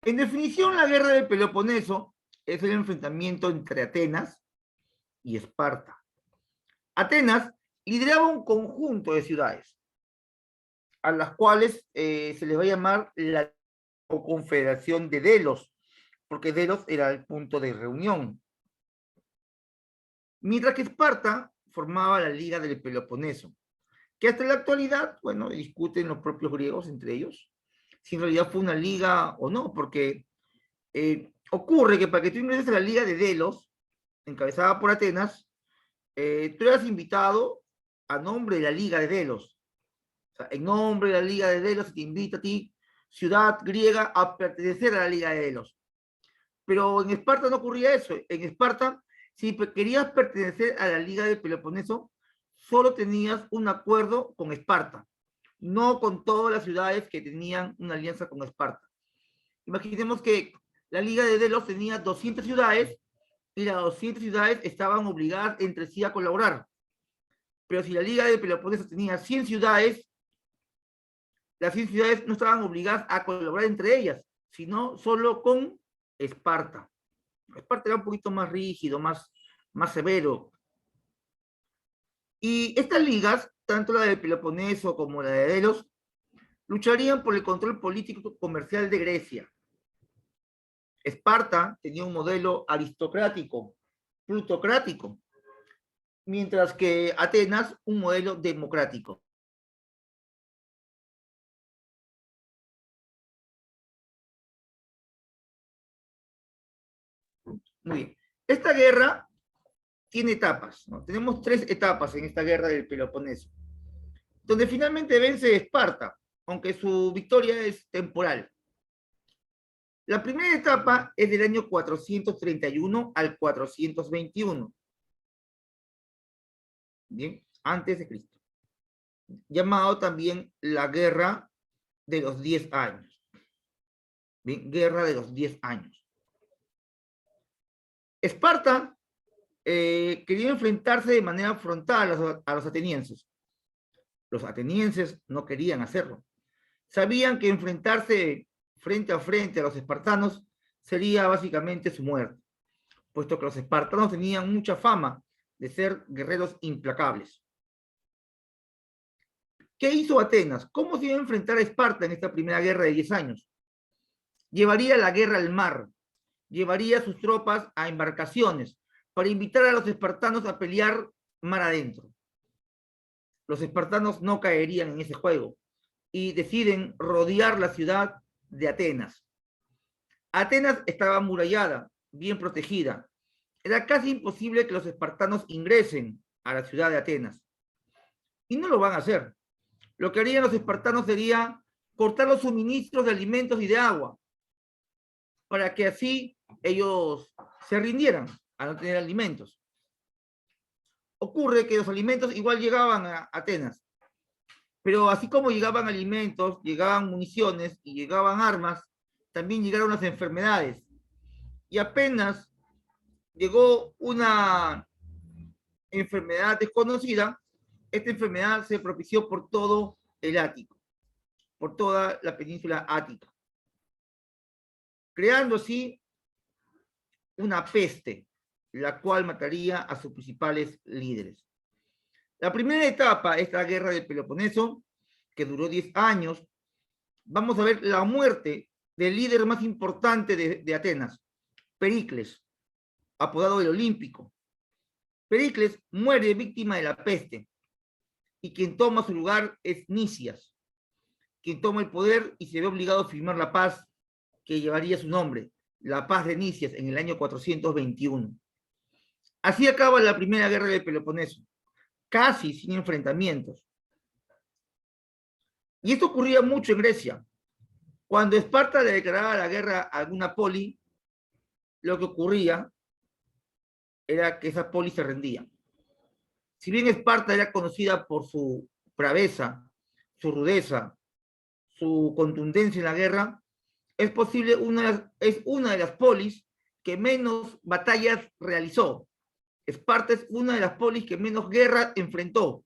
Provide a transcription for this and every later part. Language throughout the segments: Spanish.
En definición, la guerra del Peloponeso es el enfrentamiento entre Atenas y Esparta. Atenas lideraba un conjunto de ciudades, a las cuales se les va a llamar la Confederación de Delos, porque Delos era el punto de reunión. Mientras que Esparta formaba la Liga del Peloponeso, que hasta la actualidad, bueno, discuten los propios griegos entre ellos, si en realidad fue una liga o no, porque ocurre que para que tú ingreses a la Liga de Delos, encabezada por Atenas, tú eras invitado a nombre de la Liga de Delos. O sea, en nombre de la Liga de Delos se te invita a ti, ciudad griega, a pertenecer a la Liga de Delos. Pero en Esparta no ocurría eso. En Esparta, si querías pertenecer a la Liga del Peloponeso, solo tenías un acuerdo con Esparta, no con todas las ciudades que tenían una alianza con Esparta. Imaginemos que la Liga de Delos tenía 200 ciudades y las 200 ciudades estaban obligadas entre sí a colaborar. Pero si la Liga del Peloponeso tenía 100 ciudades, las 100 ciudades no estaban obligadas a colaborar entre ellas, sino solo con Esparta. Esparta era un poquito más rígido, más severo. Y estas ligas, tanto la del Peloponeso como la de Delos, lucharían por el control político comercial de Grecia. Esparta tenía un modelo aristocrático, plutocrático, mientras que Atenas un modelo democrático. Muy bien. Esta guerra tiene etapas, ¿no? Tenemos 3 etapas en esta guerra del Peloponeso, donde finalmente vence Esparta, aunque su victoria es temporal. La primera etapa es del año 431 al 421, bien, antes de Cristo, llamado también la Guerra de los 10 años. Bien, Guerra de los 10 años. Esparta quería enfrentarse de manera frontal a los atenienses. Los atenienses no querían hacerlo. Sabían que enfrentarse frente a frente a los espartanos sería básicamente su muerte, puesto que los espartanos tenían mucha fama de ser guerreros implacables. ¿Qué hizo Atenas? ¿Cómo se iba a enfrentar a Esparta en esta primera guerra de 10 años? Llevaría la guerra al mar, llevaría sus tropas a embarcaciones para invitar a los espartanos a pelear mar adentro. Los espartanos no caerían en ese juego y deciden rodear la ciudad de Atenas. Atenas estaba amurallada, bien protegida. Era casi imposible que los espartanos ingresen a la ciudad de Atenas. Y no lo van a hacer. Lo que harían los espartanos sería cortar los suministros de alimentos y de agua, para que así ellos se rindieran a no tener alimentos. Ocurre que los alimentos igual llegaban a Atenas, pero así como llegaban alimentos, llegaban municiones y llegaban armas, también llegaron las enfermedades. Y apenas llegó una enfermedad desconocida, esta enfermedad se propició por todo el Ático, por toda la península ática, creando así una peste, la cual mataría a sus principales líderes. La primera etapa, esta guerra del Peloponeso, que duró 10 años, vamos a ver la muerte del líder más importante de Atenas, Pericles, apodado el Olímpico. Pericles muere víctima de la peste, y quien toma su lugar es Nicias, quien toma el poder y se ve obligado a firmar la paz que llevaría su nombre, la paz de Nicias, en el año 421. Así acaba la primera guerra del Peloponeso, casi sin enfrentamientos. Y esto ocurría mucho en Grecia. Cuando Esparta le declaraba la guerra a alguna poli, lo que ocurría era que esa poli se rendía. Si bien Esparta era conocida por su braveza, su rudeza, su contundencia en la guerra, es una de las polis que menos batallas realizó. Esparta es una de las polis que menos guerra enfrentó,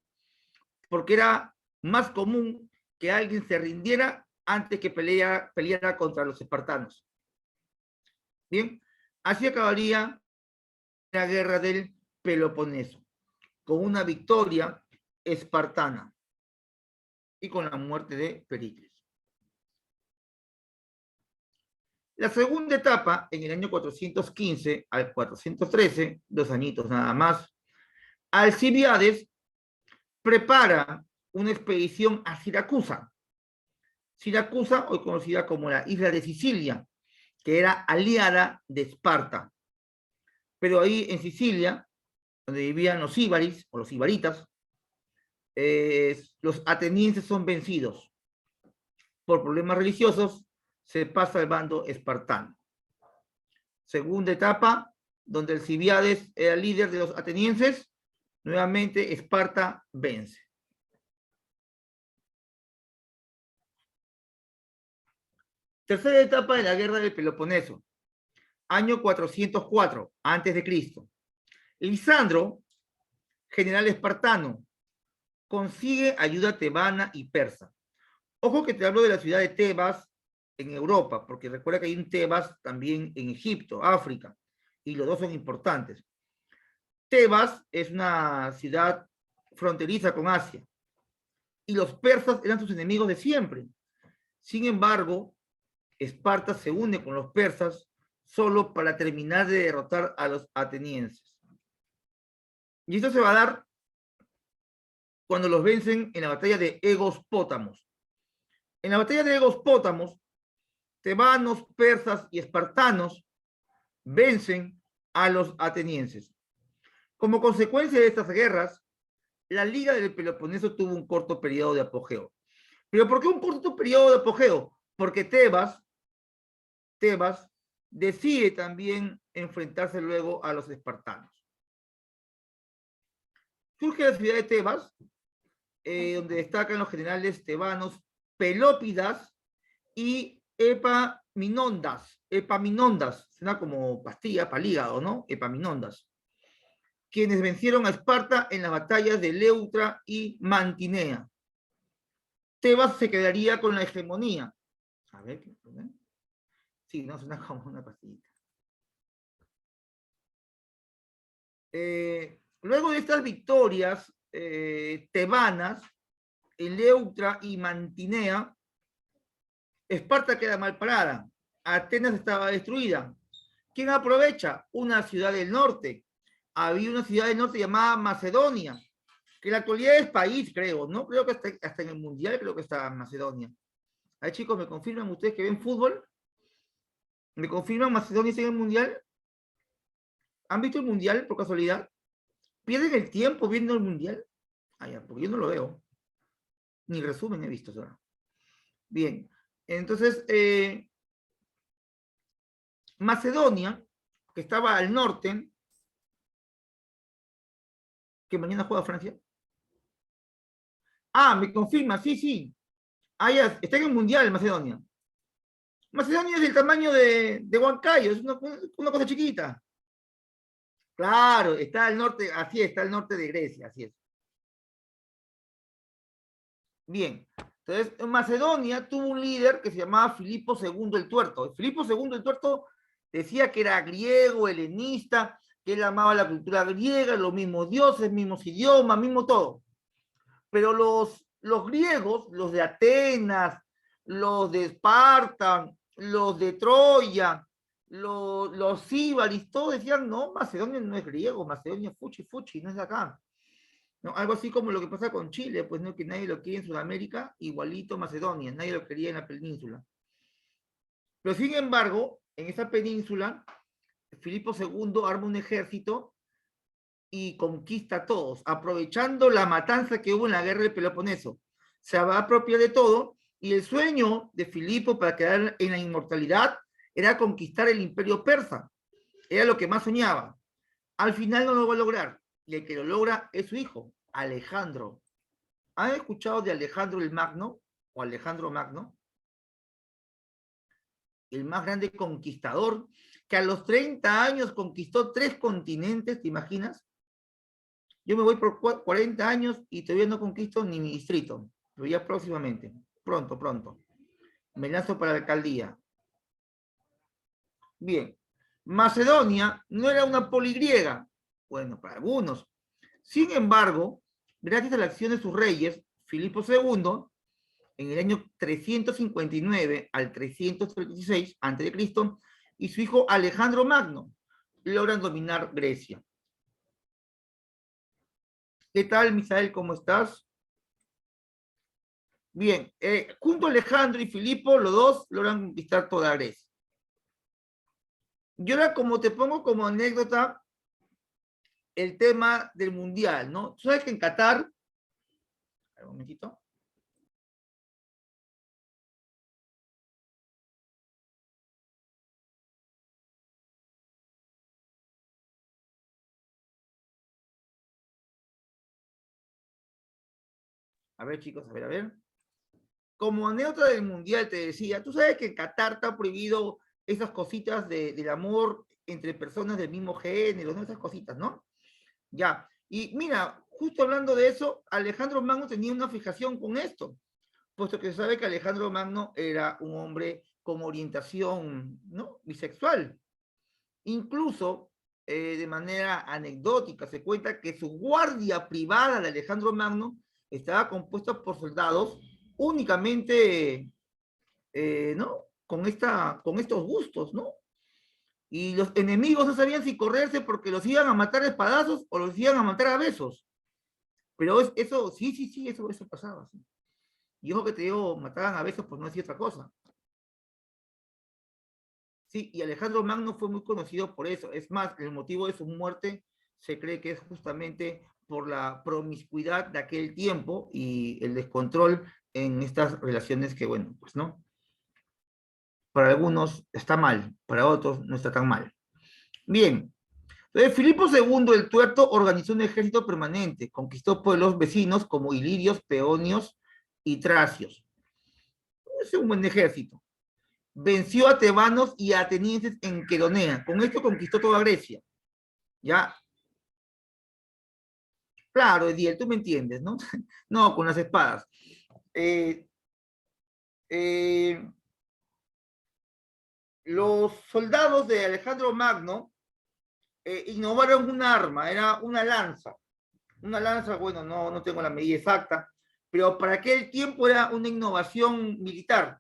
porque era más común que alguien se rindiera antes que peleara contra los espartanos. Bien, así acabaría la guerra del Peloponeso, con una victoria espartana y con la muerte de Pericles. La segunda etapa, en el año 415 al 413, 2 añitos nada más, Alcibiades prepara una expedición a Siracusa. Siracusa, hoy conocida como la isla de Sicilia, que era aliada de Esparta. Pero ahí en Sicilia, donde vivían los íbaris o los ibaritas, los atenienses son vencidos. Por problemas religiosos, se pasa al bando espartano. Segunda etapa, donde Alcibiades era líder de los atenienses, nuevamente Esparta vence. Tercera etapa de la guerra del Peloponeso, año 404 a.C. Lisandro, general espartano, consigue ayuda tebana y persa. Ojo que te hablo de la ciudad de Tebas en Europa, porque recuerda que hay un Tebas también en Egipto, África, y los dos son importantes. Tebas es una ciudad fronteriza con Asia, y los persas eran sus enemigos de siempre. Sin embargo, Esparta se une con los persas solo para terminar de derrotar a los atenienses. Y esto se va a dar cuando los vencen en la batalla de Egospótamos. En la batalla de Egospótamos, tebanos, persas y espartanos vencen a los atenienses. Como consecuencia de estas guerras, la Liga del Peloponeso tuvo un corto periodo de apogeo. ¿Pero por qué un corto periodo de apogeo? Porque Tebas decide también enfrentarse luego a los espartanos. Surge la ciudad de Tebas, donde destacan los generales tebanos Pelópidas y Epaminondas. Epaminondas, suena como pastilla para el hígado, ¿no? Epaminondas. Quienes vencieron a Esparta en las batallas de Leuctra y Mantinea. Tebas se quedaría con la hegemonía. A ver, ¿qué? Sí, no, suena como una pastillita. Luego de estas victorias tebanas en Leuctra y Mantinea, Esparta queda mal parada. Atenas estaba destruida. ¿Quién aprovecha? Una ciudad del norte. Había una ciudad del norte llamada Macedonia, que en la actualidad es país, creo, ¿no? Creo que hasta en el Mundial creo que está Macedonia. Ahí, chicos, ¿me confirman ustedes que ven fútbol? ¿Me confirman Macedonia está en el Mundial? ¿Han visto el Mundial por casualidad? ¿Pierden el tiempo viendo el Mundial? Ah, ya, porque yo no lo veo. Ni resumen he visto ahora. Bien, entonces, Macedonia, que estaba al norte, que mañana juega Francia. Ah, me confirma, sí, sí. Ah, ya, está en el Mundial Macedonia. Macedonia es del tamaño de Huancayo, es una cosa chiquita. Claro, está al norte, así es, está al norte de Grecia, así es. Bien, entonces Macedonia tuvo un líder que se llamaba Filipo II el Tuerto. Filipo II el Tuerto decía que era griego, helenista, que él amaba la cultura griega, los mismos dioses, mismos idiomas, mismo todo. Pero los griegos, los de Atenas, los de Esparta, los de Troya, los íbaris, todos decían, no, Macedonia no es griego, Macedonia es fuchi, fuchi, no es de acá. ¿No? Algo así como lo que pasa con Chile, pues no, que nadie lo quiere en Sudamérica, igualito Macedonia, nadie lo quería en la península. Pero sin embargo, en esa península, Filipo II arma un ejército y conquista a todos, aprovechando la matanza que hubo en la guerra del Peloponeso. Se va a apropiar de todo, y el sueño de Filipo para quedar en la inmortalidad era conquistar el imperio persa. Era lo que más soñaba. Al final no lo va a lograr, y el que lo logra es su hijo, Alejandro. ¿Han escuchado de Alejandro el Magno o Alejandro Magno? El más grande conquistador, que a los 30 años conquistó 3 continentes, ¿te imaginas? Yo me voy por 40 años y todavía no conquisto ni mi distrito, pero ya próximamente, pronto. Me lanzo para la alcaldía. Bien, Macedonia no era una poligriega, bueno, para algunos. Sin embargo, gracias a la acción de sus reyes, Filipo II, en el año 359 al 336 a.C., y su hijo Alejandro Magno logran dominar Grecia. ¿Qué tal, Misael? ¿Cómo estás? Bien, junto a Alejandro y Filipo, los dos logran conquistar toda Grecia. Yo ahora, como te pongo como anécdota, el tema del mundial, ¿no? Tú sabes que en Qatar, un momentito. A ver, chicos, a ver. Como anécdota del mundial te decía, tú sabes que en Qatar está prohibido esas cositas del amor entre personas del mismo género, ¿no? Esas cositas, ¿no? Ya. Y mira, justo hablando de eso, Alejandro Magno tenía una fijación con esto, puesto que se sabe que Alejandro Magno era un hombre con orientación, ¿no? Bisexual. Incluso, de manera anecdótica, se cuenta que su guardia privada de Alejandro Magno estaba compuesta por soldados únicamente, ¿no? Con estos gustos, ¿no? Y los enemigos no sabían si correrse porque los iban a matar a espadazos o los iban a matar a besos. Pero eso, sí, eso pasaba. ¿Sí? Y ojo que te digo, mataban a besos por no decir otra cosa. Sí, y Alejandro Magno fue muy conocido por eso. Es más, el motivo de su muerte se cree que es justamente por la promiscuidad de aquel tiempo y el descontrol en estas relaciones que, bueno, pues no. Para algunos está mal, para otros no está tan mal. Bien, entonces Filipo II el Tuerto organizó un ejército permanente, conquistó pueblos vecinos como ilirios, peonios y tracios. Es un buen ejército. Venció a tebanos y a atenienses en Queronea. Con esto conquistó toda Grecia. Ya, claro, Ediel, tú me entiendes, ¿no? No, con las espadas. Eh, eh, los soldados de Alejandro Magno innovaron un arma, era una lanza. Una lanza, bueno, no tengo la medida exacta, pero para aquel tiempo era una innovación militar,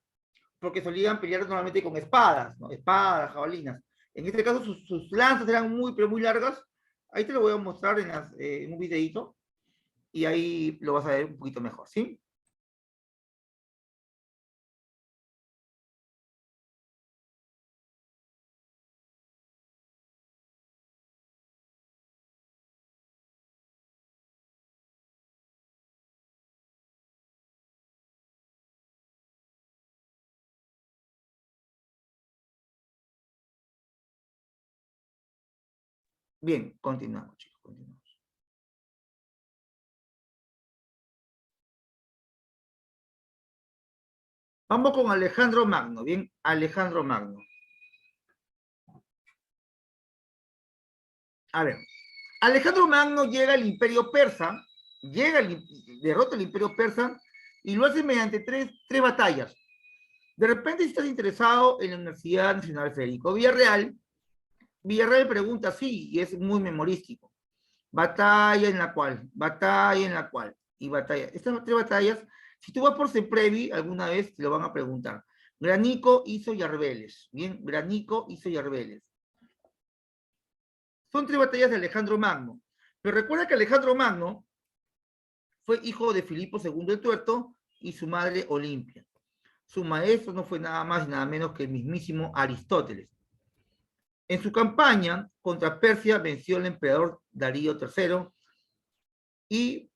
porque solían pelear normalmente con espadas, ¿no? Espadas, jabalinas. En este caso sus lanzas eran muy, pero muy largas. Ahí te lo voy a mostrar en un videito y ahí lo vas a ver un poquito mejor, ¿sí? Bien, continuamos, chicos, continuamos. Vamos con Alejandro Magno, bien, Alejandro Magno. A ver, Alejandro Magno llega al Imperio Persa, derrota el Imperio Persa y lo hace mediante tres batallas. De repente, si estás interesado en la Universidad Nacional Federico Villarreal, Villarreal pregunta sí, y es muy memorístico. Batalla en la cual, y batalla. Estas tres batallas, si tú vas por Ceprevi, alguna vez te lo van a preguntar. Granico hizo Yarbeles, bien, Granico hizo Yarbeles. Son tres batallas de Alejandro Magno. Pero recuerda que Alejandro Magno fue hijo de Filipo II el Tuerto y su madre Olimpia. Su maestro no fue nada más y nada menos que el mismísimo Aristóteles. En su campaña contra Persia venció al emperador Darío III y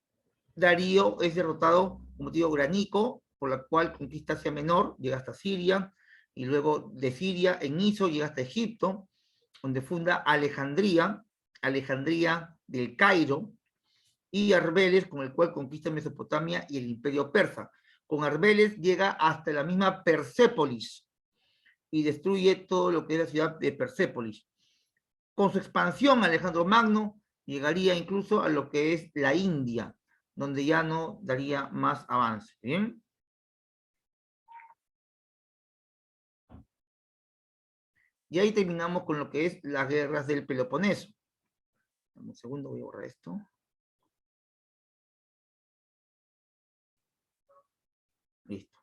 Darío es derrotado, como digo, Granico, por la cual conquista Asia Menor, llega hasta Siria, y luego de Siria en Iso llega hasta Egipto, donde funda Alejandría, Alejandría del Cairo, y Arbeles, con el cual conquista Mesopotamia y el Imperio Persa. Con Arbeles llega hasta la misma Persépolis y destruye todo lo que es la ciudad de Persépolis. Con su expansión, Alejandro Magno llegaría incluso a lo que es la India, donde ya no daría más avance. ¿Bien? Y ahí terminamos con lo que es las guerras del Peloponeso. Un segundo, voy a borrar esto. Listo.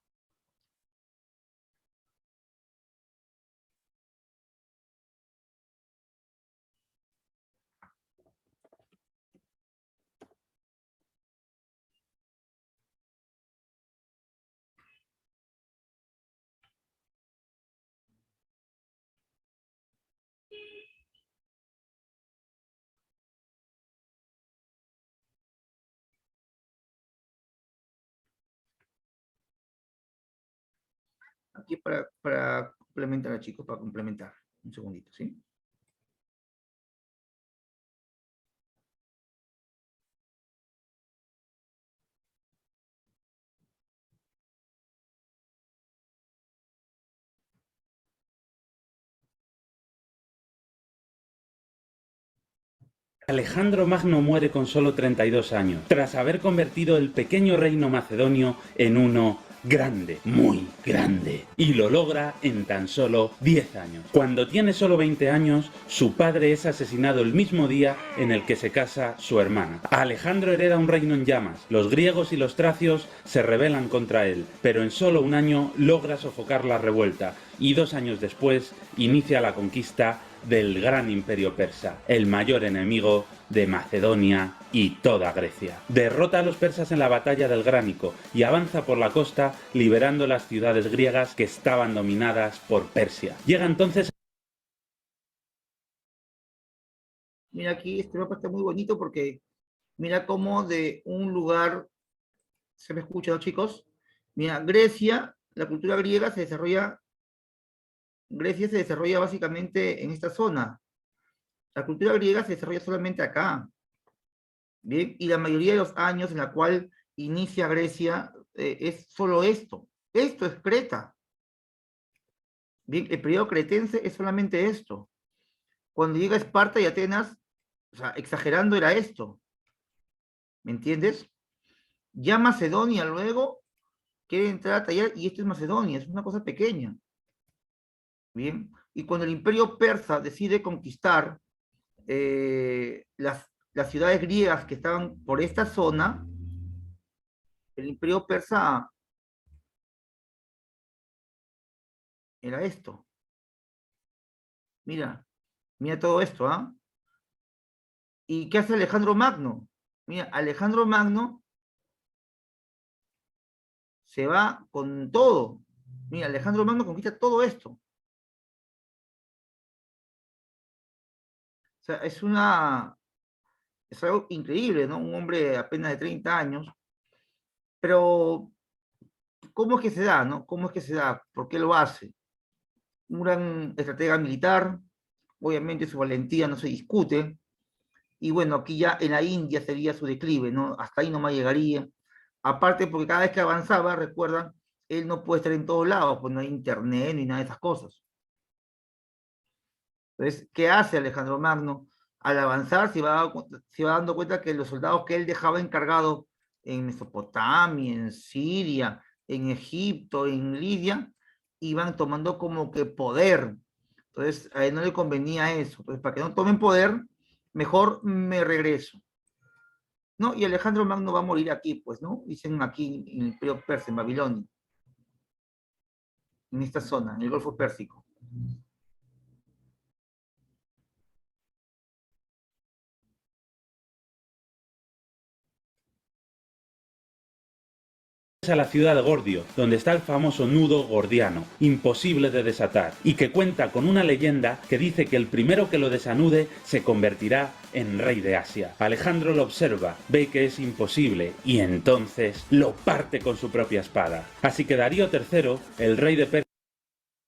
Aquí para complementar, chicos, para complementar. Un segundito, ¿sí? Alejandro Magno muere con solo 32 años, tras haber convertido el pequeño reino macedonio en uno grande, muy grande, y lo logra en tan solo 10 años. Cuando tiene solo 20 años, su padre es asesinado el mismo día en el que se casa su hermana. Alejandro hereda un reino en llamas, los griegos y los tracios se rebelan contra él, pero en solo un año logra sofocar la revuelta, y 2 años después inicia la conquista del gran imperio persa, el mayor enemigo de Macedonia y toda Grecia. Derrota a los persas en la batalla del Gránico y avanza por la costa liberando las ciudades griegas que estaban dominadas por Persia. Llega entonces... Mira aquí, este mapa está muy bonito porque mira cómo de un lugar, ¿se me escucha, no, chicos? Mira, Grecia, la cultura griega se desarrolla, Grecia se desarrolla básicamente en esta zona. La cultura griega se desarrolla solamente acá. Bien, y la mayoría de los años en la cual inicia Grecia es solo esto. Esto es Creta. Bien, el periodo cretense es solamente esto. Cuando llega Esparta y Atenas, o sea, exagerando era esto. ¿Me entiendes? Ya Macedonia luego quiere entrar a tallar y esto es Macedonia, es una cosa pequeña. Bien, y cuando el imperio persa decide conquistar las ciudades griegas que estaban por esta zona, el imperio persa era esto. Mira, mira todo esto, ¿ah? ¿Y qué hace Alejandro Magno? Mira, Alejandro Magno se va con todo. Mira, Alejandro Magno conquista todo esto. O sea, es algo increíble, ¿no? Un hombre apenas de 30 años. Pero, ¿cómo es que se da, no? ¿Cómo es que se da? ¿Por qué lo hace? Un gran estratega militar, obviamente su valentía no se discute, y bueno, aquí ya en la India sería su declive, ¿no? Hasta ahí nomás llegaría. Aparte, porque cada vez que avanzaba, recuerdan, él no puede estar en todos lados, pues no hay internet ni nada de esas cosas. Entonces, ¿qué hace Alejandro Magno? Al avanzar se va dando cuenta que los soldados que él dejaba encargados en Mesopotamia, en Siria, en Egipto, en Lidia, iban tomando como que poder. Entonces, a él no le convenía eso. Entonces, para que no tomen poder, mejor me regreso. ¿No? Y Alejandro Magno va a morir aquí, pues, ¿no? Dicen aquí en el imperio persa, en Babilonia, en esta zona, en el Golfo Pérsico. a la ciudad de Gordio, donde está el famoso nudo gordiano, imposible de desatar, y que cuenta con una leyenda que dice que el primero que lo desanude se convertirá en rey de Asia. Alejandro lo observa, ve que es imposible, y entonces lo parte con su propia espada. Así que Darío III, el rey de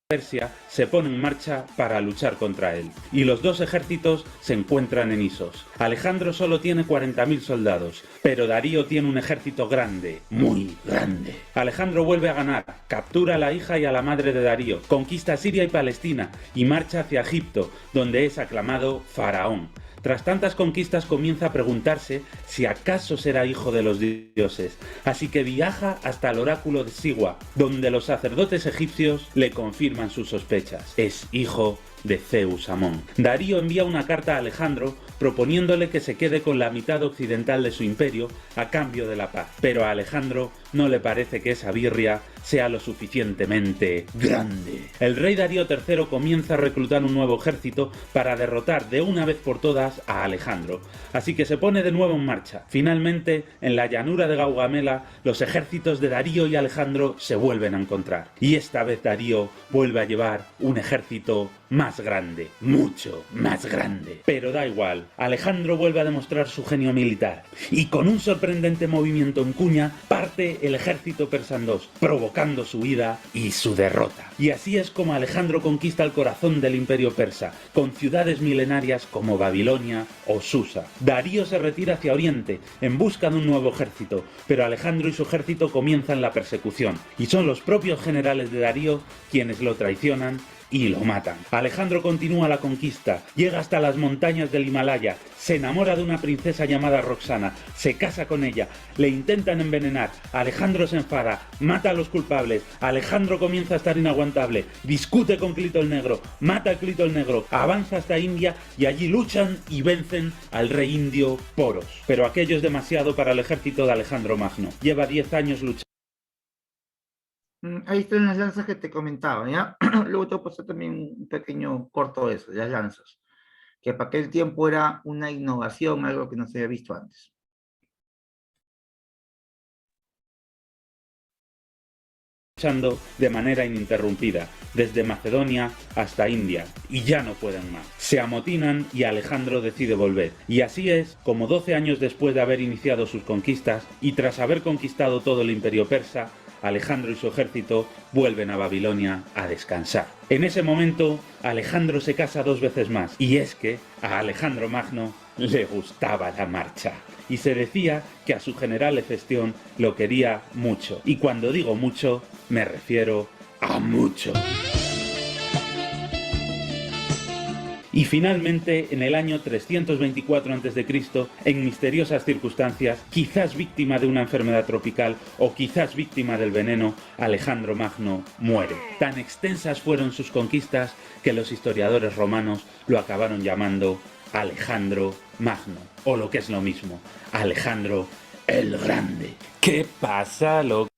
Persia, se pone en marcha para luchar contra él, y los dos ejércitos se encuentran en Isos. Alejandro solo tiene 40.000 soldados, pero Darío tiene un ejército grande, muy grande. Alejandro vuelve a ganar, captura a la hija y a la madre de Darío, conquista Siria y Palestina, y marcha hacia Egipto, donde es aclamado faraón. Tras tantas conquistas comienza a preguntarse si acaso será hijo de los dioses, así que viaja hasta el oráculo de Siwa, donde los sacerdotes egipcios le confirman sus sospechas. Es hijo de Zeus Amón. Darío envía una carta a Alejandro proponiéndole que se quede con la mitad occidental de su imperio a cambio de la paz, pero a Alejandro no le parece que esa birria sea lo suficientemente grande. El rey Darío III comienza a reclutar un nuevo ejército para derrotar de una vez por todas a Alejandro, así que se pone de nuevo en marcha. Finalmente, en la llanura de Gaugamela, los ejércitos de Darío y Alejandro se vuelven a encontrar, y esta vez Darío vuelve a llevar un ejército más grande, mucho más grande. Pero da igual, Alejandro vuelve a demostrar su genio militar, y con un sorprendente movimiento en cuña, parte el ejército persa en dos, provocando su huida y su derrota. Y así es como Alejandro conquista el corazón del imperio persa, con ciudades milenarias como Babilonia o Susa. Darío se retira hacia Oriente, en busca de un nuevo ejército, pero Alejandro y su ejército comienzan la persecución, y son los propios generales de Darío quienes lo traicionan y lo matan. Alejandro continúa la conquista, llega hasta las montañas del Himalaya, se enamora de una princesa llamada Roxana, se casa con ella, le intentan envenenar, Alejandro se enfada, mata a los culpables, Alejandro comienza a estar inaguantable, discute con Clito el Negro, mata a Clito el Negro, avanza hasta India y allí luchan y vencen al rey indio Poros. Pero aquello es demasiado para el ejército de Alejandro Magno. Lleva 10 años luchando. Ahí están las lanzas que te comentaba, ¿ya? Luego te voy a pasar también un pequeño corto de eso, de las lanzas, que para aquel tiempo era una innovación, algo que no se había visto antes. De manera ininterrumpida, desde Macedonia hasta India, y ya no pueden más. Se amotinan y Alejandro decide volver. Y así es como 12 años después de haber iniciado sus conquistas, y tras haber conquistado todo el imperio persa, Alejandro y su ejército vuelven a Babilonia a descansar. En ese momento, Alejandro se casa 2 veces más, y es que a Alejandro Magno le gustaba la marcha. Y se decía que a su general Hefestión lo quería mucho. Y cuando digo mucho, me refiero a mucho. Y finalmente, en el año 324 a.C., en misteriosas circunstancias, quizás víctima de una enfermedad tropical o quizás víctima del veneno, Alejandro Magno muere. Tan extensas fueron sus conquistas que los historiadores romanos lo acabaron llamando Alejandro Magno, o lo que es lo mismo, Alejandro el Grande. ¿Qué pasa, loco?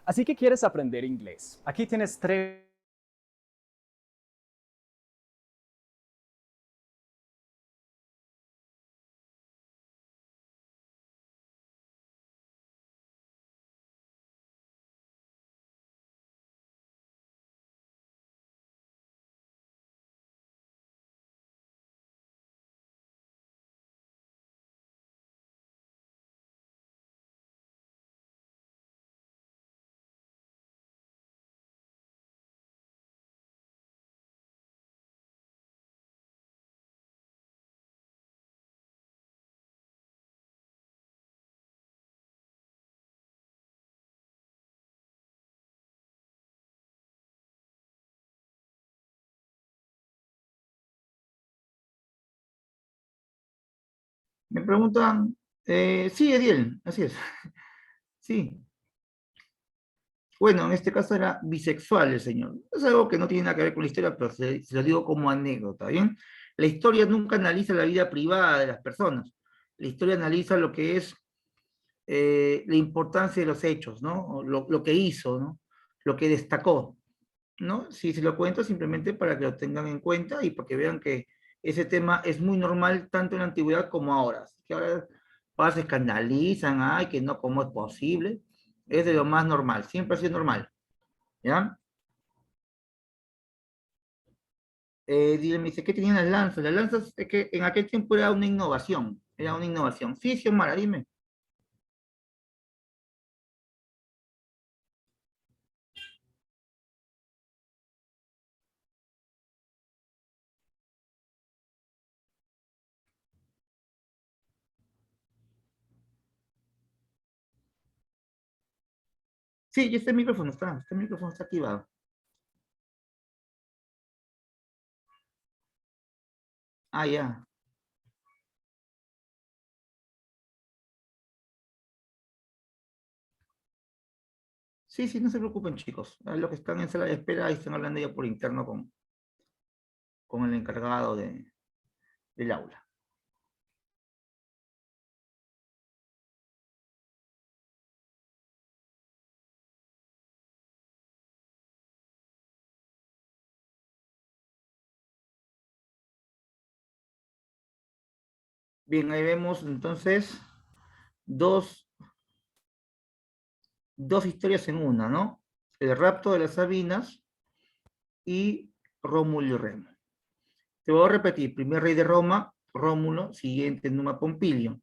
Así que quieres aprender inglés. Aquí tienes 3Me preguntan, sí, Ariel, así es. Sí. Bueno, en este caso era bisexual el señor. Es algo que no tiene nada que ver con la historia, pero se lo digo como anécdota, ¿bien? La historia nunca analiza la vida privada de las personas. La historia analiza lo que es la importancia de los hechos, ¿no? O lo que hizo, ¿no? Lo que destacó, ¿no? Si se lo cuento simplemente para que lo tengan en cuenta y para que vean que ese tema es muy normal tanto en la antigüedad como ahora. Así que ahora se escandalizan, ay, que no, ¿cómo es posible? Es de lo más normal, siempre ha sido normal, ¿ya? Dile, me dice, ¿qué tenían las lanzas? Las lanzas es que en aquel tiempo era una innovación. Sí, Xiomara, dime. Sí, este micrófono está activado. Ah, ya. Sí, sí, no se preocupen, chicos. Los que están en sala de espera, ahí están hablando ya por interno con el encargado del aula. Bien, ahí vemos entonces dos, dos historias en una, ¿no? El rapto de las Sabinas y Rómulo y Remo. Te voy a repetir, primer rey de Roma, Rómulo, siguiente Numa Pompilio,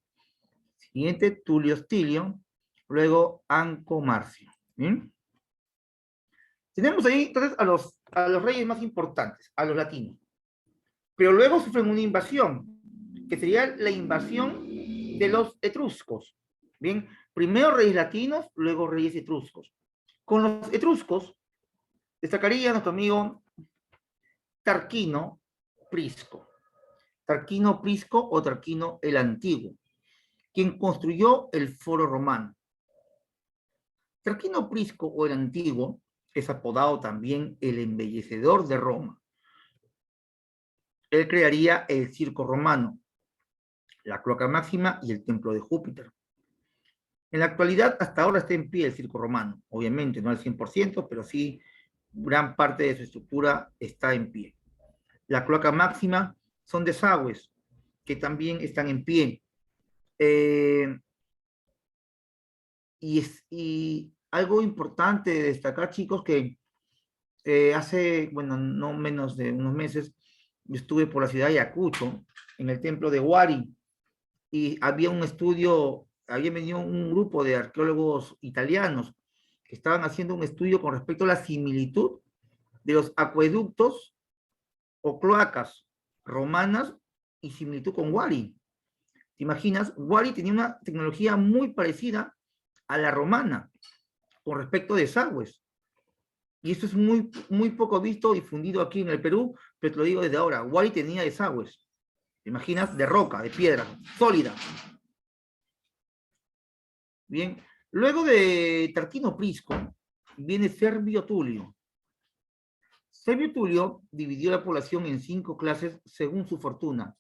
siguiente Tulio Hostilio, luego Anco Marcio. ¿Bien? Tenemos ahí entonces a los reyes más importantes, a los latinos. Pero luego sufren una invasión, que sería la invasión de los etruscos. Bien, primero reyes latinos, luego reyes etruscos. Con los etruscos destacaría nuestro amigo Tarquino Prisco. Tarquino Prisco o Tarquino el Antiguo, quien construyó el Foro Romano. Tarquino Prisco o el Antiguo es apodado también el embellecedor de Roma. Él crearía el Circo Romano, la Cloaca Máxima y el Templo de Júpiter. En la actualidad, hasta ahora está en pie el Circo Romano. Obviamente, no al 100%, pero sí gran parte de su estructura está en pie. La Cloaca Máxima son desagües que también están en pie. Y algo importante de destacar, chicos, que hace, bueno, no menos de unos meses, estuve por la ciudad de Ayacucho, en el templo de Huari, y había un estudio, había venido un grupo de arqueólogos italianos que estaban haciendo un estudio con respecto a la similitud de los acueductos o cloacas romanas y similitud con Huari. ¿Te imaginas? Huari tenía una tecnología muy parecida a la romana con respecto a desagües. Y esto es muy, muy poco visto, difundido aquí en el Perú, pero te lo digo desde ahora. Huari tenía desagües. ¿Te imaginas? De roca, de piedra, sólida. Bien. Luego de Tarquino Prisco, viene Servio Tulio. Servio Tulio dividió la población en 5 clases según su fortuna.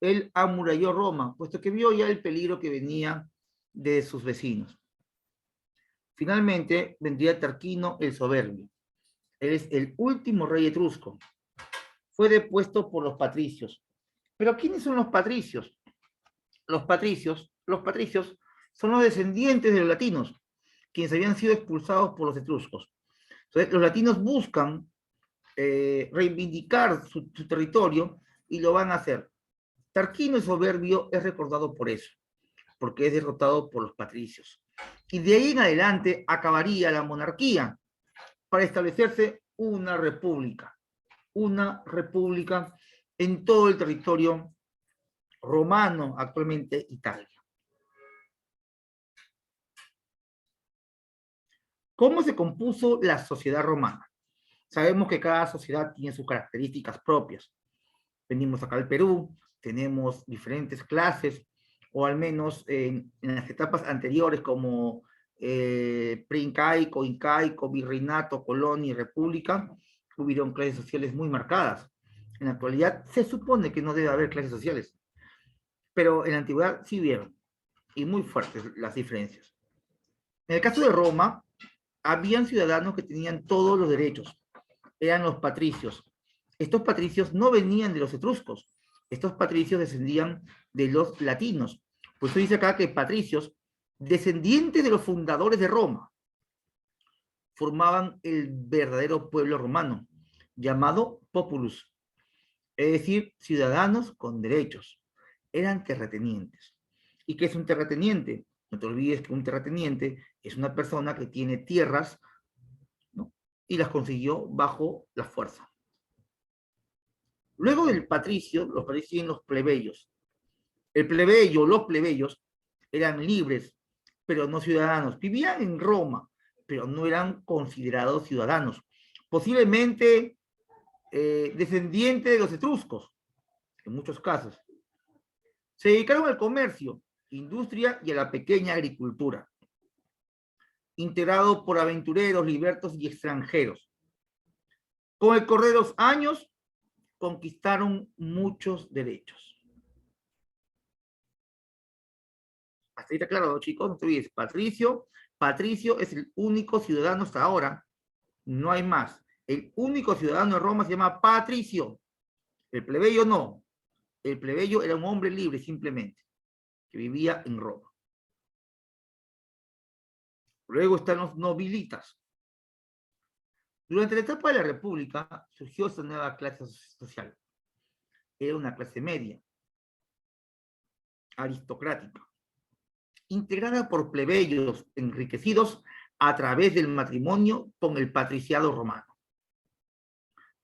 Él amuralló Roma, puesto que vio ya el peligro que venía de sus vecinos. Finalmente vendría Tarquino el Soberbio. Él es el último rey etrusco. Fue depuesto por los patricios. ¿Pero quiénes son los patricios? Los patricios son los descendientes de los latinos, quienes habían sido expulsados por los etruscos. Entonces, los latinos buscan reivindicar su territorio y lo van a hacer. Tarquino el Soberbio es recordado por eso, porque es derrotado por los patricios. Y de ahí en adelante acabaría la monarquía para establecerse una república en todo el territorio romano, actualmente Italia. ¿Cómo se compuso la sociedad romana? Sabemos que cada sociedad tiene sus características propias. Venimos acá al Perú, tenemos diferentes clases, o al menos en las etapas anteriores como preincaico, incaico, virreinato, colonia y república, hubieron clases sociales muy marcadas. En la actualidad se supone que no debe haber clases sociales, pero en la antigüedad sí hubieron, y muy fuertes las diferencias. En el caso de Roma, habían ciudadanos que tenían todos los derechos, eran los patricios. Estos patricios no venían de los etruscos, estos patricios descendían de los latinos. Por eso dice acá que patricios, descendientes de los fundadores de Roma, formaban el verdadero pueblo romano, llamado populus, es decir, ciudadanos con derechos. Eran terratenientes. ¿Y qué es un terrateniente? No te olvides que un terrateniente es una persona que tiene tierras, ¿no?, y las consiguió bajo la fuerza. Luego del patricio, los patricios y los plebeyos. El plebeyo, los plebeyos, eran libres, pero no ciudadanos. Vivían en Roma, pero no eran considerados ciudadanos. Posiblemente descendientes de los etruscos, en muchos casos. Se dedicaron al comercio, industria y a la pequeña agricultura. integrado por aventureros, libertos y extranjeros. Con el correr de los años, conquistaron muchos derechos. Hasta ahí está claro, chicos, no te olvides. Patricio es el único ciudadano hasta ahora, no hay más. El único ciudadano de Roma se llama Patricio. El plebeyo no. El plebeyo era un hombre libre simplemente, que vivía en Roma. Luego están los nobilitas. Durante la etapa de la República surgió esta nueva clase social. Era una clase media, aristocrática, integrada por plebeyos enriquecidos a través del matrimonio con el patriciado romano.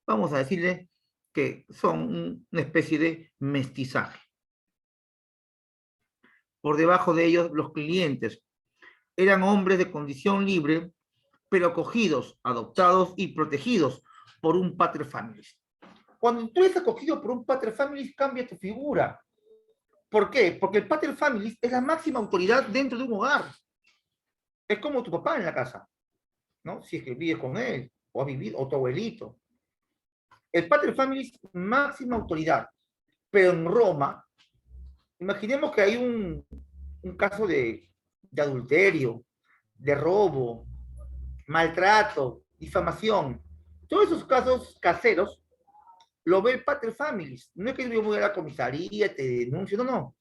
Vamos a decirle que son una especie de mestizaje. Por debajo de ellos, los clientes eran hombres de condición libre, pero acogidos, adoptados y protegidos por un pater familias. Cuando tú eres acogido por un pater familias, cambia tu figura. ¿Por qué? Porque el pater familias es la máxima autoridad dentro de un hogar. Es como tu papá en la casa, ¿no? Si es que vives con él, o has vivido, o tu abuelito. El pater familias, máxima autoridad. Pero en Roma, imaginemos que hay un caso de adulterio, de robo, maltrato, difamación. Todos esos casos caseros lo ve el pater familias. No es que yo voy a la comisaría, te denuncio, no, no.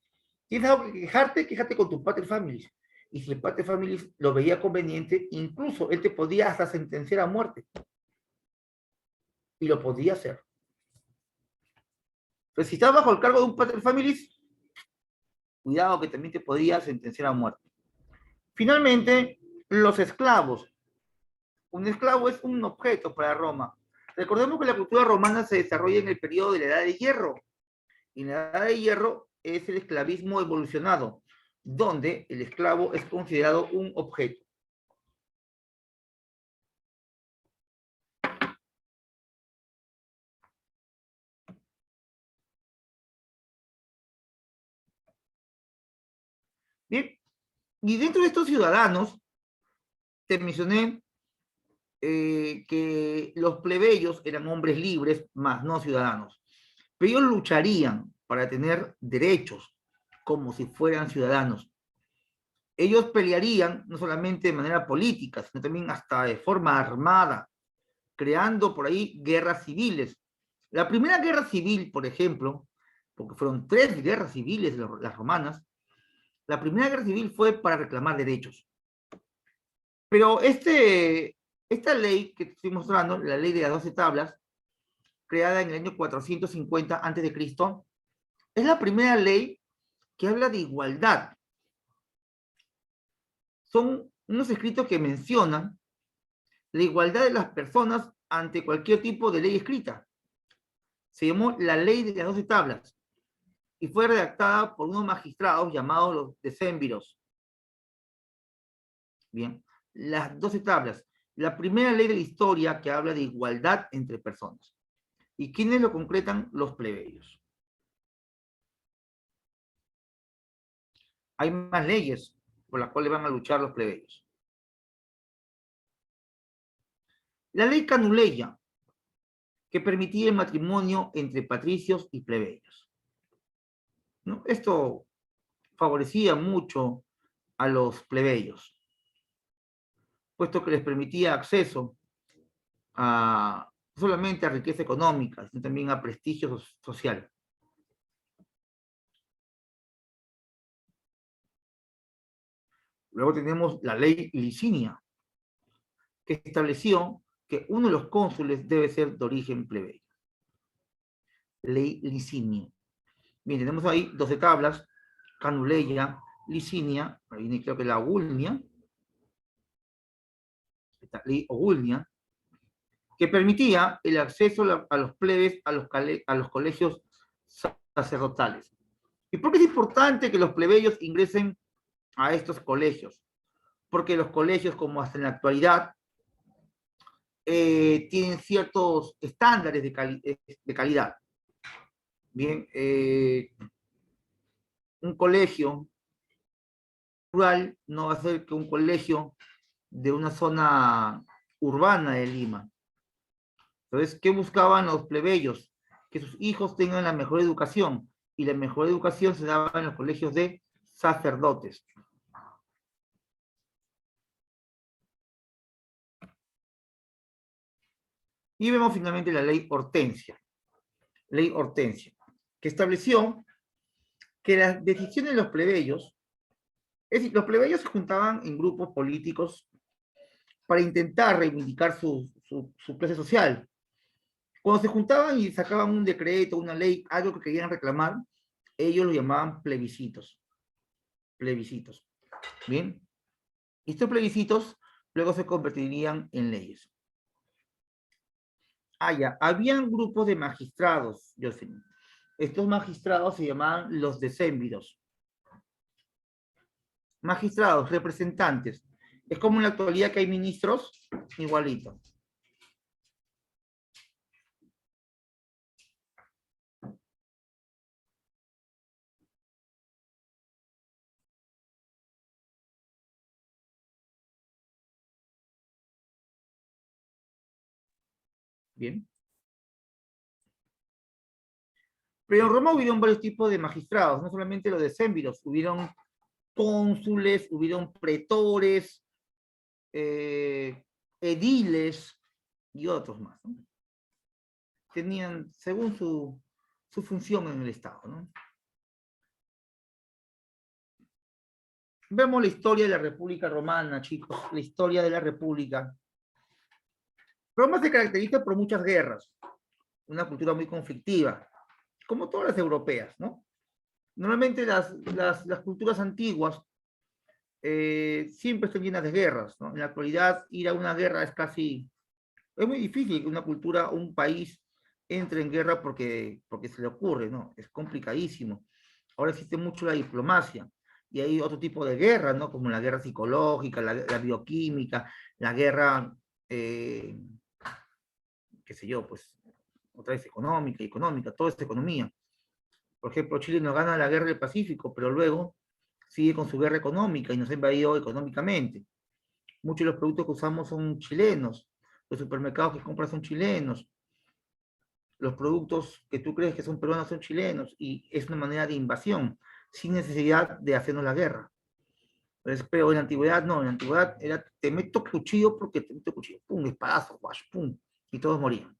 Tienes algo que quejarte, quéjate con tu pater familias. Y si el pater familias lo veía conveniente, incluso él te podía hasta sentenciar a muerte. Y lo podía hacer. Entonces, si estás bajo el cargo de un pater familias, cuidado que también te podía sentenciar a muerte. Finalmente, los esclavos. Un esclavo es un objeto para Roma. Recordemos que la cultura romana se desarrolla en el periodo de la Edad de Hierro. Y en la Edad de Hierro es el esclavismo evolucionado, donde el esclavo es considerado un objeto. Bien, y dentro de estos ciudadanos, te mencioné que los plebeyos eran hombres libres, más no ciudadanos. Pero ellos lucharían para tener derechos, como si fueran ciudadanos. Ellos pelearían no solamente de manera política, sino también hasta de forma armada, creando por ahí guerras civiles. La primera guerra civil, por ejemplo, porque fueron 3 guerras civiles las romanas, la primera guerra civil fue para reclamar derechos. Pero esta ley que te estoy mostrando, la ley de las 12 tablas, creada en el año 450 a.C., es la primera ley que habla de igualdad. Son unos escritos que mencionan la igualdad de las personas ante cualquier tipo de ley escrita. Se llamó la ley de las 12 tablas y fue redactada por unos magistrados llamados los decémviros. Bien, las 12 tablas, la primera ley de la historia que habla de igualdad entre personas. ¿Y quiénes lo concretan? Los plebeyos. Hay más leyes por las cuales van a luchar los plebeyos. La ley Canuleia, que permitía el matrimonio entre patricios y plebeyos, ¿no? Esto favorecía mucho a los plebeyos, puesto que les permitía acceso a, no solamente a riqueza económica, sino también a prestigio social. Luego tenemos la ley Licinia, que estableció que uno de los cónsules debe ser de origen plebeyo. Ley Licinia. Bien, tenemos ahí 12 tablas, Canuleia, Licinia, ahí viene creo que la Ogulnia, esta ley Ogulnia, que permitía el acceso a los plebes a los colegios sacerdotales. ¿Y por qué es importante que los plebeyos ingresen a estos colegios? Porque los colegios, como hasta en la actualidad, tienen ciertos estándares de calidad. Bien, un colegio rural no va a ser que un colegio de una zona urbana de Lima. Entonces, ¿qué buscaban los plebeyos? Que sus hijos tengan la mejor educación, y la mejor educación se daba en los colegios de sacerdotes. Y vemos finalmente la ley Hortensia, que estableció que las decisiones de los plebeyos, es decir, los plebeyos se juntaban en grupos políticos para intentar reivindicar su clase social. Cuando se juntaban y sacaban un decreto, una ley, algo que querían reclamar, ellos lo llamaban plebiscitos. Plebiscitos. ¿Bien? Y estos plebiscitos luego se convertirían en leyes. Ya, habían grupos de magistrados, Jocelyn. Estos magistrados se llamaban los decémviros. Magistrados, representantes. Es como en la actualidad que hay ministros, igualito. Bien. Pero en Roma hubieron varios tipos de magistrados, no solamente los decémviros, hubieron cónsules, hubieron pretores, ediles y otros más, ¿no? Tenían, según su función en el Estado, ¿no? Vemos la historia de la República Romana, chicos, la historia de la República. Roma se caracteriza por muchas guerras, una cultura muy conflictiva, como todas las europeas, ¿no? Normalmente las culturas antiguas siempre están llenas de guerras, ¿no? En la actualidad, ir a una guerra es muy difícil que una cultura o un país entre en guerra porque se le ocurre, ¿no? Es complicadísimo. Ahora existe mucho la diplomacia, y hay otro tipo de guerra, ¿no? Como la guerra psicológica, la bioquímica, la guerra, qué sé yo, pues, otra vez económica, todo es economía. Por ejemplo, Chile no gana la guerra del Pacífico, pero luego sigue con su guerra económica y nos ha invadido económicamente. Muchos de los productos que usamos son chilenos, los supermercados que compras son chilenos, los productos que tú crees que son peruanos son chilenos, y es una manera de invasión, sin necesidad de hacernos la guerra. Pero en la antigüedad no, en la antigüedad era te meto cuchillo porque te meto cuchillo, pum, espadazo, guash, pum, y todos morían.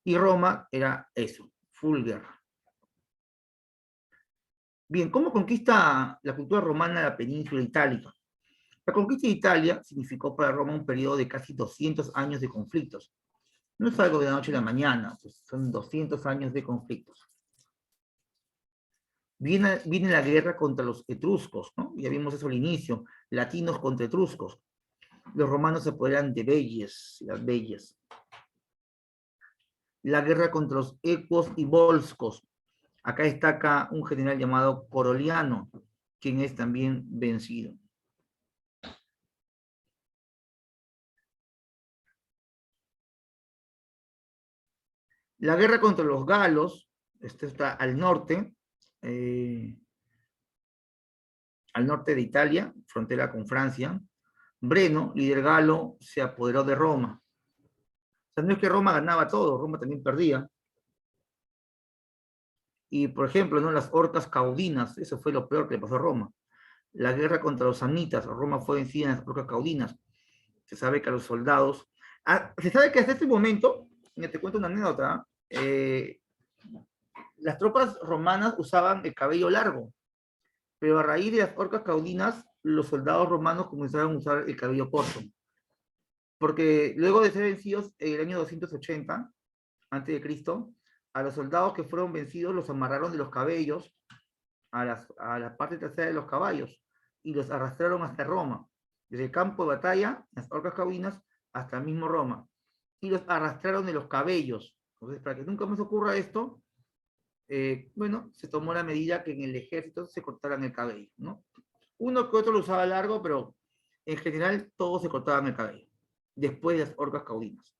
Y Roma era eso, full guerra. Bien, ¿cómo conquista la cultura romana la península itálica? La conquista de Italia significó para Roma un periodo de casi 200 años de conflictos. No es algo de la noche a la mañana, pues son 200 años de conflictos. Viene la guerra contra los etruscos, ¿no? Ya vimos eso al inicio, latinos contra etruscos. Los romanos se apoderan de las Bellas. La guerra contra los ecuos y volscos. Acá destaca un general llamado Coroliano, quien es también vencido. La guerra contra los galos, esto está al norte de Italia, frontera con Francia. Breno, líder galo, se apoderó de Roma. O sea, no es que Roma ganaba todo, Roma también perdía. Y, por ejemplo, ¿no? Las orcas caudinas, eso fue lo peor que le pasó a Roma. La guerra contra los samnitas, Roma fue vencida en las orcas caudinas. Se sabe que a los soldados... se sabe que hasta este momento, te cuento una anécdota, las tropas romanas usaban el cabello largo, pero a raíz de las orcas caudinas, los soldados romanos comenzaron a usar el cabello corto. Porque luego de ser vencidos en el año 280 a.C., a los soldados que fueron vencidos los amarraron de los cabellos a la parte trasera de los caballos y los arrastraron hasta Roma, desde el campo de batalla, las orcas caudinas, hasta el mismo Roma, y los arrastraron de los cabellos. Entonces, para que nunca más ocurra esto, bueno, se tomó la medida que en el ejército se cortaran el cabello, ¿no? Uno que otro lo usaba largo, pero en general todos se cortaban el cabello, después de las orcas caudinas.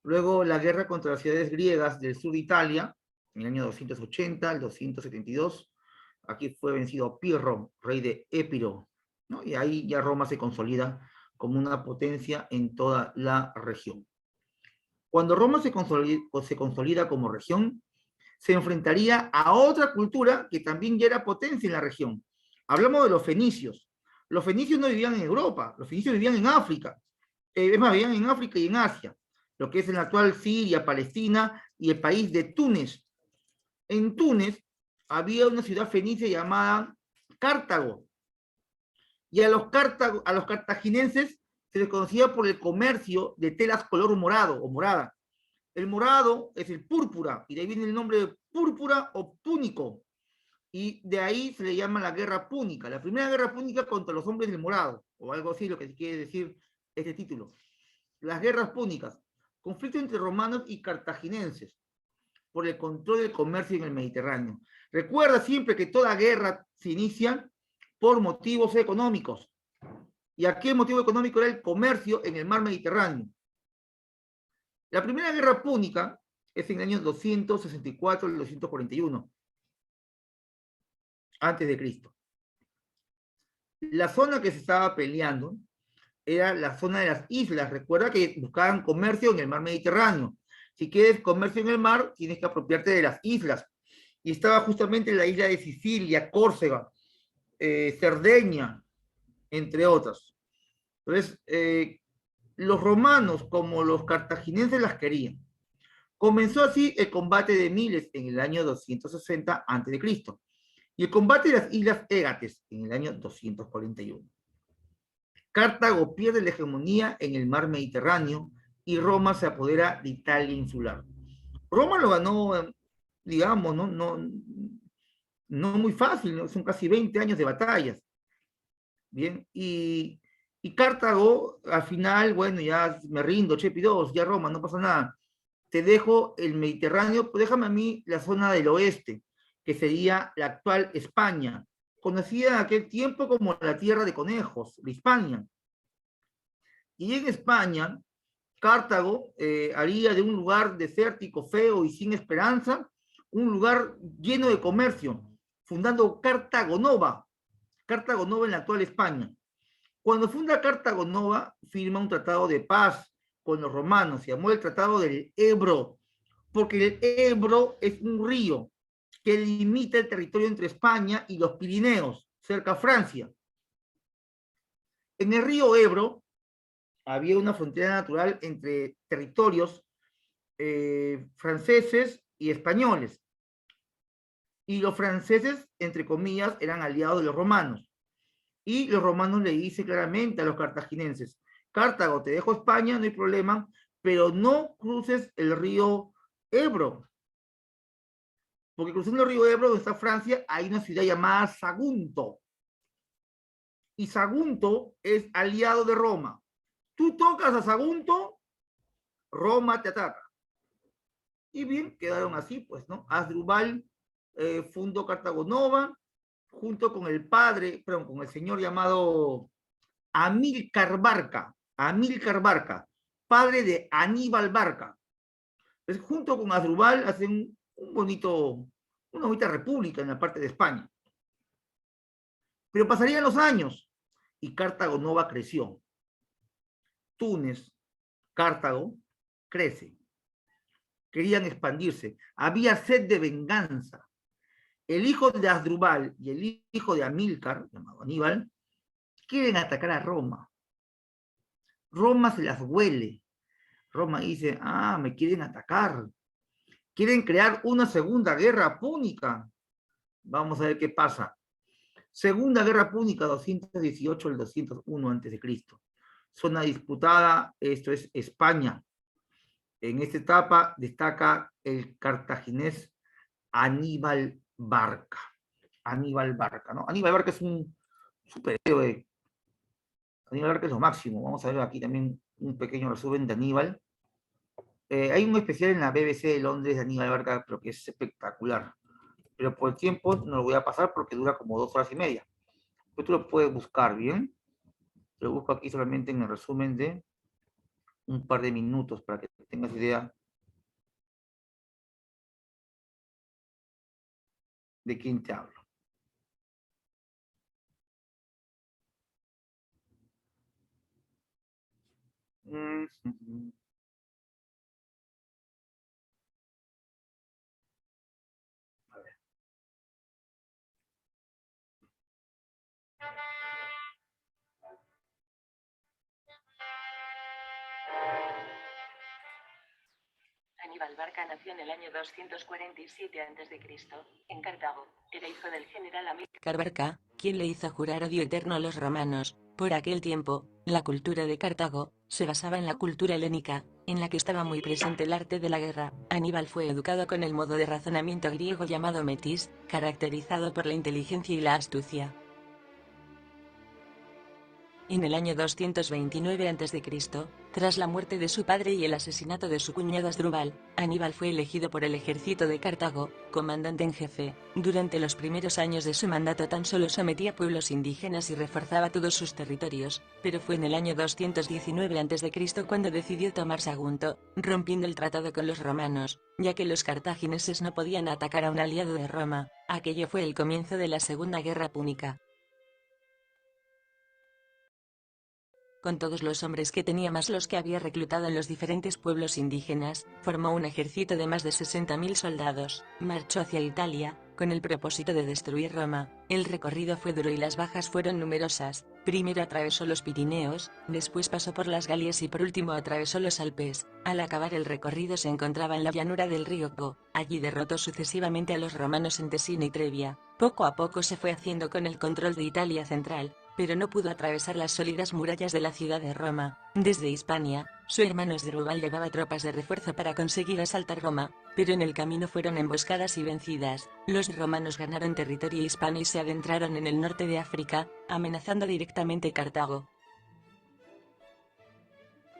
Luego la guerra contra las ciudades griegas del sur de Italia, en el año 280 al 272. Aquí fue vencido Pirro, rey de Épiro. ¿no? Y ahí ya Roma se consolida como una potencia en toda la región. Cuando Roma se consolida como región, se enfrentaría a otra cultura que también ya era potencia en la región. Hablamos de los fenicios. Los fenicios no vivían en Europa, los fenicios vivían en África. Es más, vivían en África y en Asia, lo que es en la actual Siria, Palestina y el país de Túnez. En Túnez había una ciudad fenicia llamada Cartago, y a los cartaginenses se les conocía por el comercio de telas color morado o morada. El morado es el púrpura, y de ahí viene el nombre de púrpura o púnico, y de ahí se le llama la guerra púnica, la primera guerra púnica contra los hombres del morado, o algo así, lo que quiere decir este título. Las guerras púnicas, conflicto entre romanos y cartaginenses por el control del comercio en el Mediterráneo. Recuerda siempre que toda guerra se inicia por motivos económicos. Y aquí el motivo económico era el comercio en el mar Mediterráneo. La primera guerra púnica es en el año 264 y 241 antes de Cristo. La zona que se estaba peleando era la zona de las islas. Recuerda que buscaban comercio en el mar Mediterráneo. Si quieres comercio en el mar, tienes que apropiarte de las islas. Y estaba justamente en la isla de Sicilia, Córcega, Cerdeña, entre otras. Entonces, los romanos como los cartagineses las querían. Comenzó así el combate de Miles en el año 260 a.C. y el combate de las islas Égates en el año 241. Cartago pierde la hegemonía en el mar Mediterráneo y Roma se apodera de Italia insular. Roma lo ganó, digamos, no muy fácil, ¿no? Son casi 20 años de batallas. Bien, y Cartago, al final, bueno, ya me rindo, Chepi 2, ya Roma, no pasa nada. Te dejo el Mediterráneo, pues déjame a mí la zona del oeste, que sería la actual España, conocida en aquel tiempo como la Tierra de Conejos, de Hispania. Y en España, Cartago haría de un lugar desértico, feo y sin esperanza, un lugar lleno de comercio, fundando Cartago Nova en la actual España. Cuando funda Cartago Nova, firma un tratado de paz con los romanos, se llamó el Tratado del Ebro, porque el Ebro es un río que limita el territorio entre España y los Pirineos, cerca a Francia. En el río Ebro había una frontera natural entre territorios franceses y españoles. Y los franceses, entre comillas, eran aliados de los romanos. Y los romanos le dicen claramente a los cartaginenses, Cartago, te dejo España, no hay problema, pero no cruces el río Ebro. Porque cruzando el río Ebro, donde está Francia, hay una ciudad llamada Sagunto. Y Sagunto es aliado de Roma. Tú tocas a Sagunto, Roma te ataca. Y bien, quedaron así, pues, ¿no? Asdrúbal fundó Cartago Nova, junto con el padre, perdón, con el señor llamado Amílcar Barca, padre de Aníbal Barca. Entonces, junto con Asdrúbal hacen una bonita república en la parte de España. Pero pasarían los años y Cartago Nova creció. Túnez, Cartago, crece. Querían expandirse. Había sed de venganza. El hijo de Asdrúbal y el hijo de Amílcar, llamado Aníbal, quieren atacar a Roma. Roma se las huele. Roma dice, me quieren atacar. Quieren crear una segunda guerra púnica. Vamos a ver qué pasa. Segunda guerra púnica, 218 al 201 a.C. Zona disputada, esto es España. En esta etapa destaca el cartaginés Aníbal Barca. Aníbal Barca, ¿no? Aníbal Barca es un superhéroe. Aníbal Barca es lo máximo. Vamos a ver aquí también un pequeño resumen de Aníbal. Hay un especial en la BBC de Londres de Aníbal Barca, pero que es espectacular. Pero por el tiempo no lo voy a pasar porque dura como 2 horas y media. Pero tú lo puedes buscar, ¿bien? Lo busco aquí solamente en el resumen de un par de minutos para que tengas idea de quién te hablo. Aníbal Barca nació en el año 247 a.C. en Cartago. Era hijo del general Amílcar Barca, quien le hizo jurar odio eterno a los romanos. Por aquel tiempo, la cultura de Cartago se basaba en la cultura helénica, en la que estaba muy presente el arte de la guerra. Aníbal fue educado con el modo de razonamiento griego llamado metis, caracterizado por la inteligencia y la astucia. En el año 229 a.C., tras la muerte de su padre y el asesinato de su cuñado Asdrúbal, Aníbal fue elegido por el ejército de Cartago, comandante en jefe. Durante los primeros años de su mandato tan solo sometía pueblos indígenas y reforzaba todos sus territorios, pero fue en el año 219 a.C. cuando decidió tomar Sagunto, rompiendo el tratado con los romanos, ya que los cartagineses no podían atacar a un aliado de Roma. Aquello fue el comienzo de la Segunda Guerra Púnica. Con todos los hombres que tenía más los que había reclutado en los diferentes pueblos indígenas, formó un ejército de más de 60.000 soldados. Marchó hacia Italia, con el propósito de destruir Roma. El recorrido fue duro y las bajas fueron numerosas. Primero atravesó los Pirineos, después pasó por las Galias y por último atravesó los Alpes. Al acabar el recorrido se encontraba en la llanura del río Po. Allí derrotó sucesivamente a los romanos en Tesino y Trebia. Poco a poco se fue haciendo con el control de Italia central, pero no pudo atravesar las sólidas murallas de la ciudad de Roma. Desde Hispania, su hermano Asdrúbal llevaba tropas de refuerzo para conseguir asaltar Roma, pero en el camino fueron emboscadas y vencidas. Los romanos ganaron territorio hispano y se adentraron en el norte de África, amenazando directamente Cartago.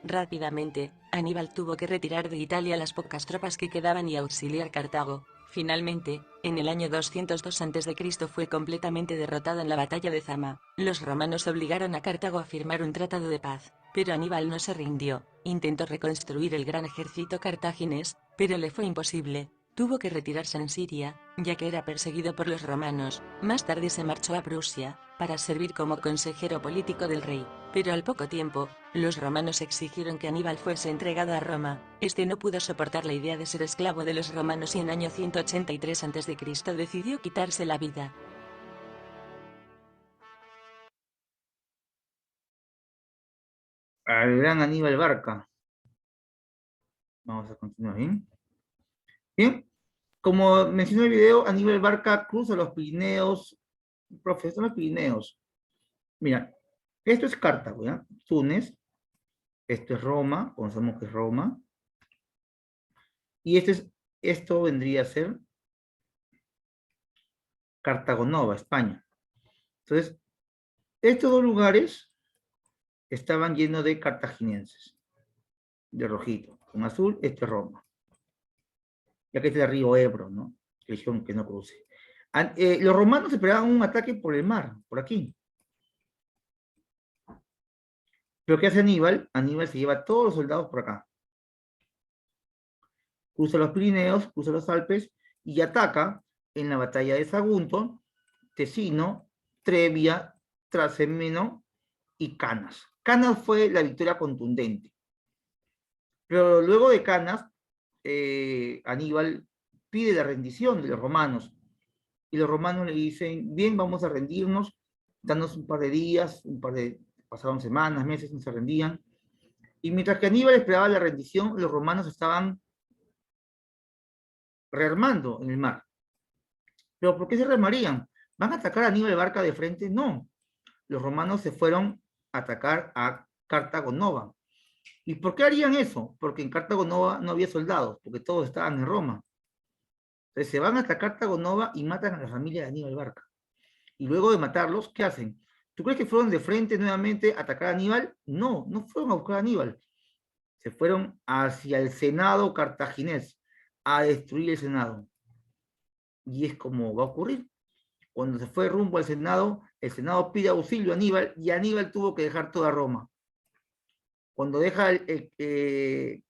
Rápidamente, Aníbal tuvo que retirar de Italia las pocas tropas que quedaban y auxiliar Cartago. Finalmente, en el año 202 a.C. fue completamente derrotado en la batalla de Zama. Los romanos obligaron a Cartago a firmar un tratado de paz, pero Aníbal no se rindió. Intentó reconstruir el gran ejército cartaginés, pero le fue imposible. Tuvo que retirarse en Siria, ya que era perseguido por los romanos. Más tarde se marchó a Prusia, para servir como consejero político del rey. Pero al poco tiempo, los romanos exigieron que Aníbal fuese entregado a Roma. Este no pudo soportar la idea de ser esclavo de los romanos y en año 183 a.C. decidió quitarse la vida. Al gran Aníbal Barca. Vamos a continuar, ¿bien? Bien, como mencioné en el video, Aníbal Barca cruza los Pirineos. Profe, son los Pirineos. Mira, esto es Cartago, ¿ya? Túnez. Esto es Roma, conocemos que es Roma. Y esto vendría a ser Cartagonova, España. Entonces, estos dos lugares estaban llenos de cartaginenses, de rojito. Con azul, esto es Roma. Ya que este es el río Ebro, ¿no? Que dijeron que no cruce. Los romanos esperaban un ataque por el mar, por aquí. Pero ¿qué hace Aníbal? Aníbal se lleva a todos los soldados por acá. Cruza los Pirineos, cruza los Alpes y ataca en la batalla de Sagunto, Tesino, Trebia, Trasimeno y Canas. Canas fue la victoria contundente. Pero luego de Canas, Aníbal pide la rendición de los romanos. Y los romanos le dicen, bien, vamos a rendirnos, danos un par de días, pasaron semanas, meses, no se rendían. Y mientras que Aníbal esperaba la rendición, los romanos estaban rearmando en el mar. ¿Pero por qué se rearmarían? ¿Van a atacar a Aníbal Barca de frente? No. Los romanos se fueron a atacar a Cartago Nova. ¿Y por qué harían eso? Porque en Cartago Nova no había soldados, porque todos estaban en Roma. Entonces se van a atacar Cartago Nova y matan a la familia de Aníbal Barca. Y luego de matarlos, ¿qué hacen? ¿Tú crees que fueron de frente nuevamente a atacar a Aníbal? No, no fueron a buscar a Aníbal. Se fueron hacia el Senado cartaginés, a destruir el Senado. Y es como va a ocurrir. Cuando se fue rumbo al Senado, el Senado pide auxilio a Aníbal y Aníbal tuvo que dejar toda Roma. Cuando deja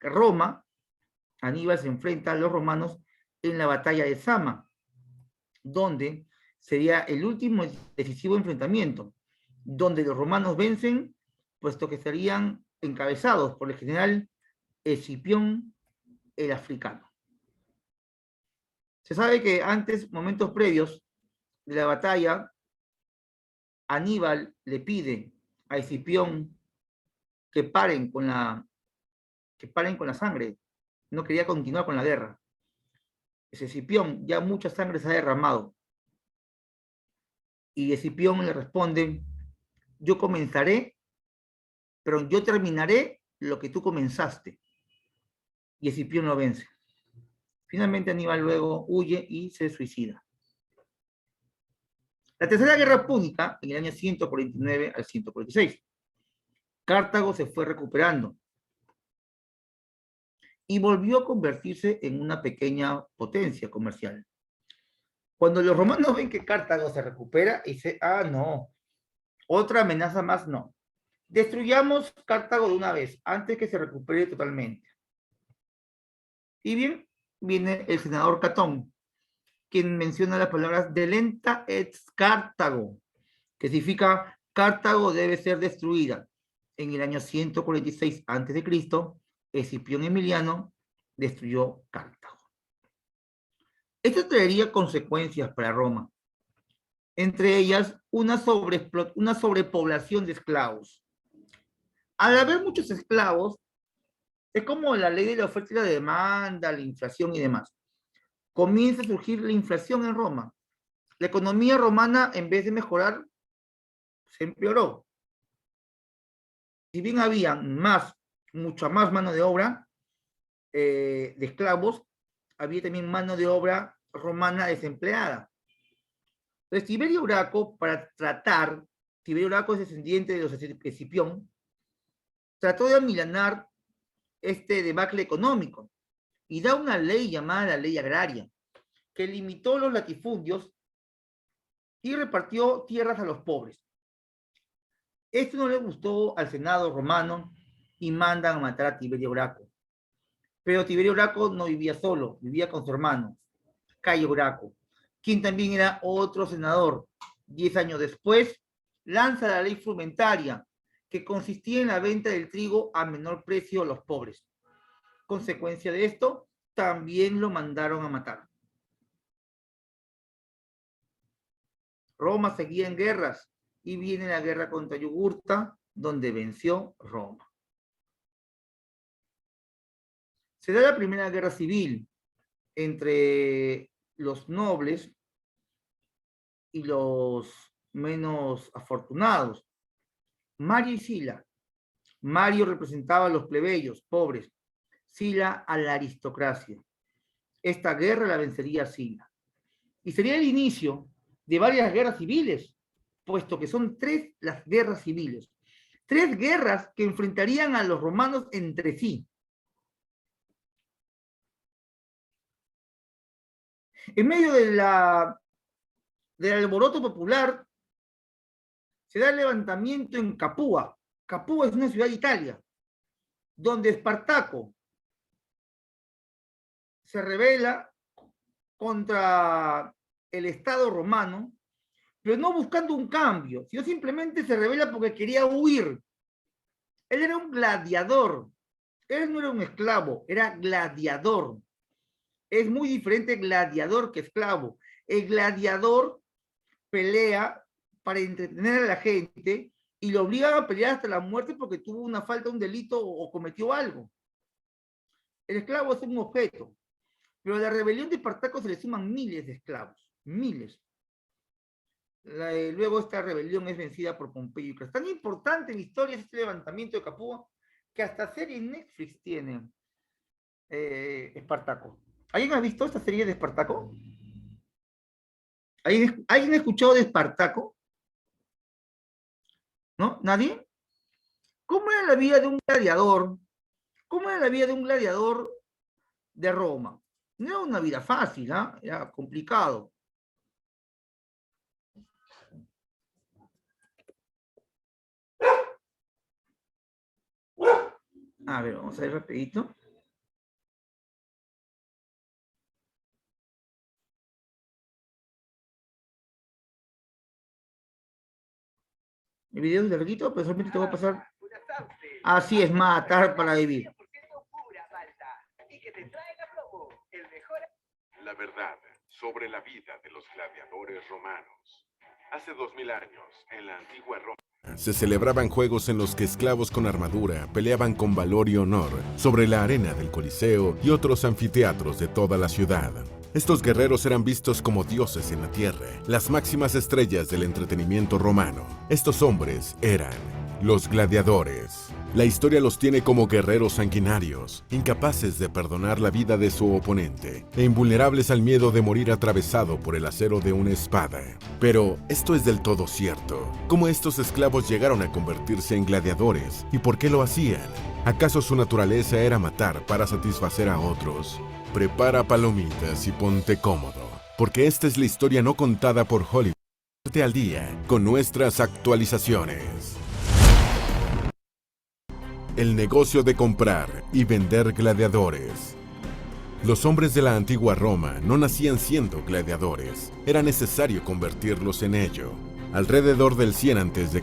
Roma, Aníbal se enfrenta a los romanos en la batalla de Zama, donde sería el último decisivo enfrentamiento, donde los romanos vencen, puesto que serían encabezados por el general Escipión el Africano. Se sabe que antes, momentos previos de la batalla, Aníbal le pide a Escipión que paren con la sangre. No quería continuar con la guerra. Ese Escipión, ya mucha sangre se ha derramado. Y Escipión le responde: yo comenzaré, pero yo terminaré lo que tú comenzaste. Y Escipión lo vence. Finalmente Aníbal luego huye y se suicida. La tercera guerra púnica, en el año 149 al 146. Cartago se fue recuperando y volvió a convertirse en una pequeña potencia comercial. Cuando los romanos ven que Cartago se recupera, dicen: ah, no, otra amenaza más no. Destruyamos Cartago de una vez, antes que se recupere totalmente. Y bien, viene el senador Catón, quien menciona las palabras delenta et Cartago, que significa Cartago debe ser destruida. En el año 146 a.C., Escipión Emiliano destruyó Cartago. Esto traería consecuencias para Roma, entre ellas una sobrepoblación de esclavos. Al haber muchos esclavos, es como la ley de la oferta y la demanda, la inflación y demás. Comienza a surgir la inflación en Roma. La economía romana, en vez de mejorar, se empeoró. Si bien había mucha más mano de obra de esclavos, había también mano de obra romana desempleada. Entonces, Tiberio Graco, Tiberio Graco es descendiente de los Escipión, trató de amilanar este debacle económico y da una ley llamada la ley agraria, que limitó los latifundios y repartió tierras a los pobres. Esto no le gustó al Senado romano y mandan a matar a Tiberio Graco. Pero Tiberio Graco no vivía solo, vivía con su hermano, Cayo Graco, quien también era otro senador. 10 años después, lanza la ley frumentaria, que consistía en la venta del trigo a menor precio a los pobres. Consecuencia de esto, también lo mandaron a matar. Roma seguía en guerras y viene la guerra contra Yugurta, donde venció Roma. Se da la primera guerra civil entre los nobles y los menos afortunados. Mario y Sila. Mario representaba a los plebeyos, pobres. Sila a la aristocracia. Esta guerra la vencería Sila. Y sería el inicio de varias guerras civiles, puesto que son 3 las guerras civiles. 3 guerras que enfrentarían a los romanos entre sí. En medio del alboroto popular, se da el levantamiento en Capua. Capua es una ciudad de Italia, donde Espartaco se rebela contra el Estado romano, pero no buscando un cambio, sino simplemente se rebela porque quería huir. Él era un gladiador. Él no era un esclavo, era gladiador. Es muy diferente gladiador que esclavo. El gladiador pelea para entretener a la gente y lo obligan a pelear hasta la muerte porque tuvo una falta, un delito o cometió algo. El esclavo es un objeto, pero a la rebelión de Espartaco se le suman miles de esclavos, miles. Luego esta rebelión es vencida por Pompeyo y Crassus. Tan importante en la historia es este levantamiento de Capua que hasta serie en Netflix tiene Espartaco. ¿Alguien ha visto esta serie de Espartaco? ¿Alguien ha escuchado de Espartaco? ¿No? ¿Nadie? ¿Cómo era la vida de un gladiador? ¿Cómo era la vida de un gladiador de Roma? No era una vida fácil, ¿eh? Era complicado. A ver, vamos a ver rapidito. El video es larguito, pero solamente te voy a pasar Así es, matar para vivir. La verdad sobre la vida de los gladiadores romanos. Hace 2000 años, en la antigua Roma, se celebraban juegos en los que esclavos con armadura peleaban con valor y honor sobre la arena del Coliseo y otros anfiteatros de toda la ciudad. Estos guerreros eran vistos como dioses en la tierra, las máximas estrellas del entretenimiento romano. Estos hombres eran los gladiadores. La historia los tiene como guerreros sanguinarios, incapaces de perdonar la vida de su oponente e invulnerables al miedo de morir atravesado por el acero de una espada. Pero esto es del todo cierto. ¿Cómo estos esclavos llegaron a convertirse en gladiadores y por qué lo hacían? ¿Acaso su naturaleza era matar para satisfacer a otros? Prepara palomitas y ponte cómodo, porque esta es la historia no contada por Hollywood. Ponte al día con nuestras actualizaciones. El negocio de comprar y vender gladiadores. Los hombres de la antigua Roma no nacían siendo gladiadores, era necesario convertirlos en ello. Alrededor del 100 a.C.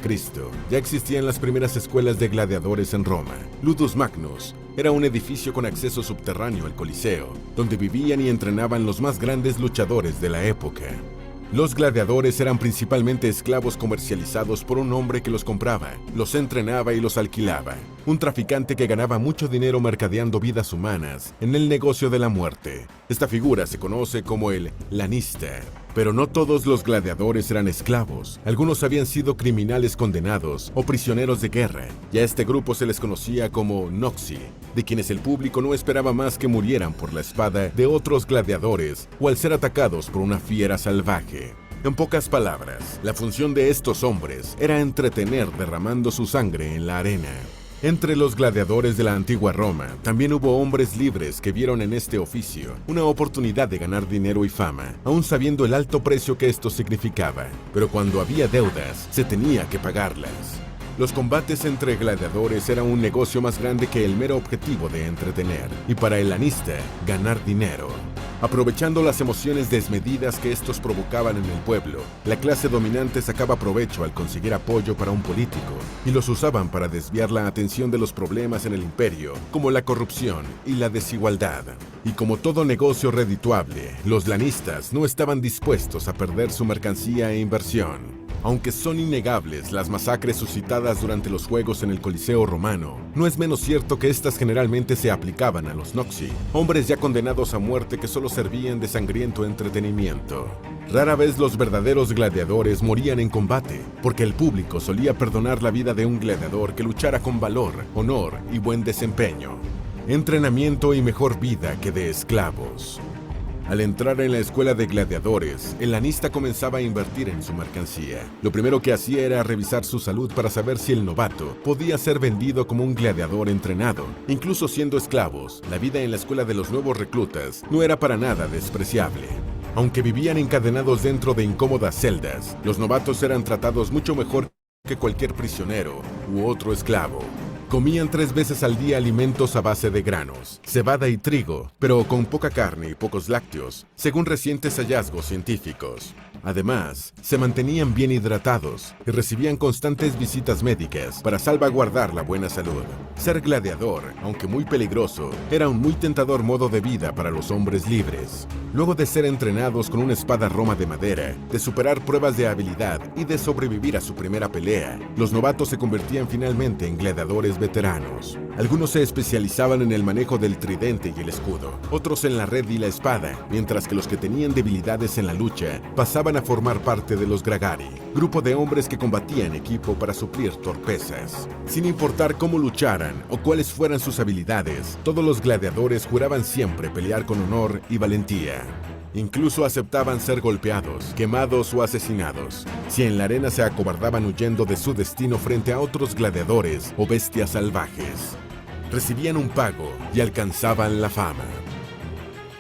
ya existían las primeras escuelas de gladiadores en Roma. Ludus Magnus era un edificio con acceso subterráneo al Coliseo, donde vivían y entrenaban los más grandes luchadores de la época. Los gladiadores eran principalmente esclavos comercializados por un hombre que los compraba, los entrenaba y los alquilaba. Un traficante que ganaba mucho dinero mercadeando vidas humanas en el negocio de la muerte. Esta figura se conoce como el lanista. Pero no todos los gladiadores eran esclavos. Algunos habían sido criminales condenados o prisioneros de guerra, y a este grupo se les conocía como noxi, de quienes el público no esperaba más que murieran por la espada de otros gladiadores o al ser atacados por una fiera salvaje. En pocas palabras, la función de estos hombres era entretener derramando su sangre en la arena. Entre los gladiadores de la antigua Roma, también hubo hombres libres que vieron en este oficio una oportunidad de ganar dinero y fama, aún sabiendo el alto precio que esto significaba. Pero cuando había deudas, se tenía que pagarlas. Los combates entre gladiadores eran un negocio más grande que el mero objetivo de entretener, y para el lanista, ganar dinero. Aprovechando las emociones desmedidas que estos provocaban en el pueblo, la clase dominante sacaba provecho al conseguir apoyo para un político, y los usaban para desviar la atención de los problemas en el imperio, como la corrupción y la desigualdad. Y como todo negocio redituable, los lanistas no estaban dispuestos a perder su mercancía e inversión. Aunque son innegables las masacres suscitadas durante los juegos en el Coliseo romano, no es menos cierto que estas generalmente se aplicaban a los noxi, hombres ya condenados a muerte que solo servían de sangriento entretenimiento. Rara vez los verdaderos gladiadores morían en combate, porque el público solía perdonar la vida de un gladiador que luchara con valor, honor y buen desempeño. Entrenamiento y mejor vida que de esclavos. Al entrar en la escuela de gladiadores, el lanista comenzaba a invertir en su mercancía. Lo primero que hacía era revisar su salud para saber si el novato podía ser vendido como un gladiador entrenado. Incluso siendo esclavos, la vida en la escuela de los nuevos reclutas no era para nada despreciable. Aunque vivían encadenados dentro de incómodas celdas, los novatos eran tratados mucho mejor que cualquier prisionero u otro esclavo. Comían 3 veces al día alimentos a base de granos, cebada y trigo, pero con poca carne y pocos lácteos, según recientes hallazgos científicos. Además, se mantenían bien hidratados y recibían constantes visitas médicas para salvaguardar la buena salud. Ser gladiador, aunque muy peligroso, era un muy tentador modo de vida para los hombres libres. Luego de ser entrenados con una espada roma de madera, de superar pruebas de habilidad y de sobrevivir a su primera pelea, los novatos se convertían finalmente en gladiadores veteranos. Algunos se especializaban en el manejo del tridente y el escudo, otros en la red y la espada, mientras que los que tenían debilidades en la lucha pasaban a formar parte de los Gragari, grupo de hombres que combatían en equipo para suplir torpezas. Sin importar cómo lucharan o cuáles fueran sus habilidades, todos los gladiadores juraban siempre pelear con honor y valentía. Incluso aceptaban ser golpeados, quemados o asesinados, si en la arena se acobardaban huyendo de su destino frente a otros gladiadores o bestias salvajes. Recibían un pago y alcanzaban la fama.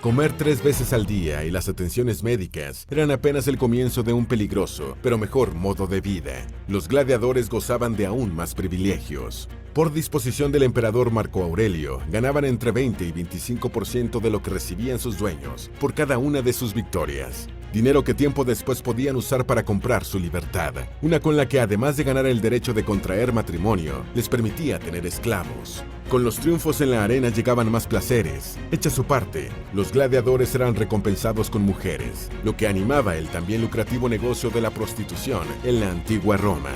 Comer 3 veces al día y las atenciones médicas eran apenas el comienzo de un peligroso, pero mejor modo de vida. Los gladiadores gozaban de aún más privilegios. Por disposición del emperador Marco Aurelio, ganaban entre 20 y 25% de lo que recibían sus dueños por cada una de sus victorias. dinero que tiempo después podían usar para comprar su libertad, una con la que además de ganar el derecho de contraer matrimonio, les permitía tener esclavos. Con los triunfos en la arena llegaban más placeres. Hecha su parte, los gladiadores eran recompensados con mujeres, lo que animaba el también lucrativo negocio de la prostitución en la antigua Roma.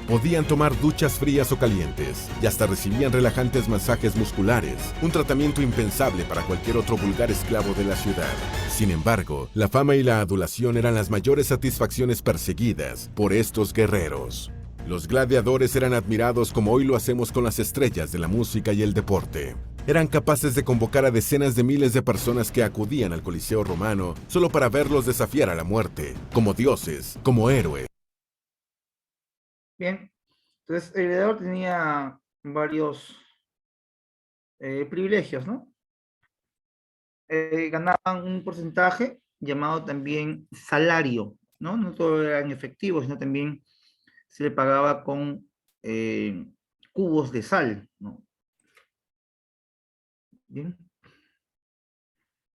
Podían tomar duchas frías o calientes y hasta recibían relajantes masajes musculares, un tratamiento impensable para cualquier otro vulgar esclavo de la ciudad. Sin embargo, la fama y la adulación eran las mayores satisfacciones perseguidas por estos guerreros. Los gladiadores eran admirados como hoy lo hacemos con las estrellas de la música y el deporte. Eran capaces de convocar a decenas de miles de personas que acudían al Coliseo romano solo para verlos desafiar a la muerte, como dioses, como héroes. Bien, entonces el gladiador tenía varios privilegios, ¿no? Ganaban un porcentaje llamado también salario, ¿no? No todo era en efectivo, sino también se le pagaba con cubos de sal, ¿no? Bien.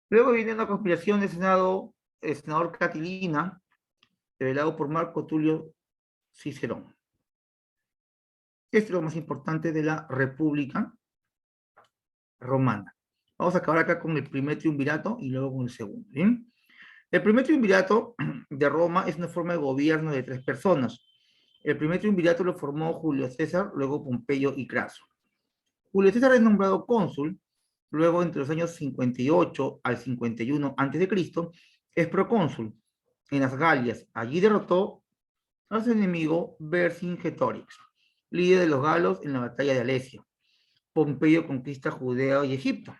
Luego viene una conspiración del senador Catilina, revelado por Marco Tulio Cicerón. Esto es lo más importante de la República Romana. Vamos a acabar acá con el primer triunvirato y luego con el segundo, ¿bien? El primer triunvirato de Roma es una forma de gobierno de 3 personas. El primer triunvirato lo formó Julio César, luego Pompeyo y Craso. Julio César es nombrado cónsul, luego entre los años 58 al 51 a.C., es procónsul en las Galias. Allí derrotó a su enemigo Vercingetorix, líder de los galos en la batalla de Alesia. Pompeyo conquista Judea y Egipto.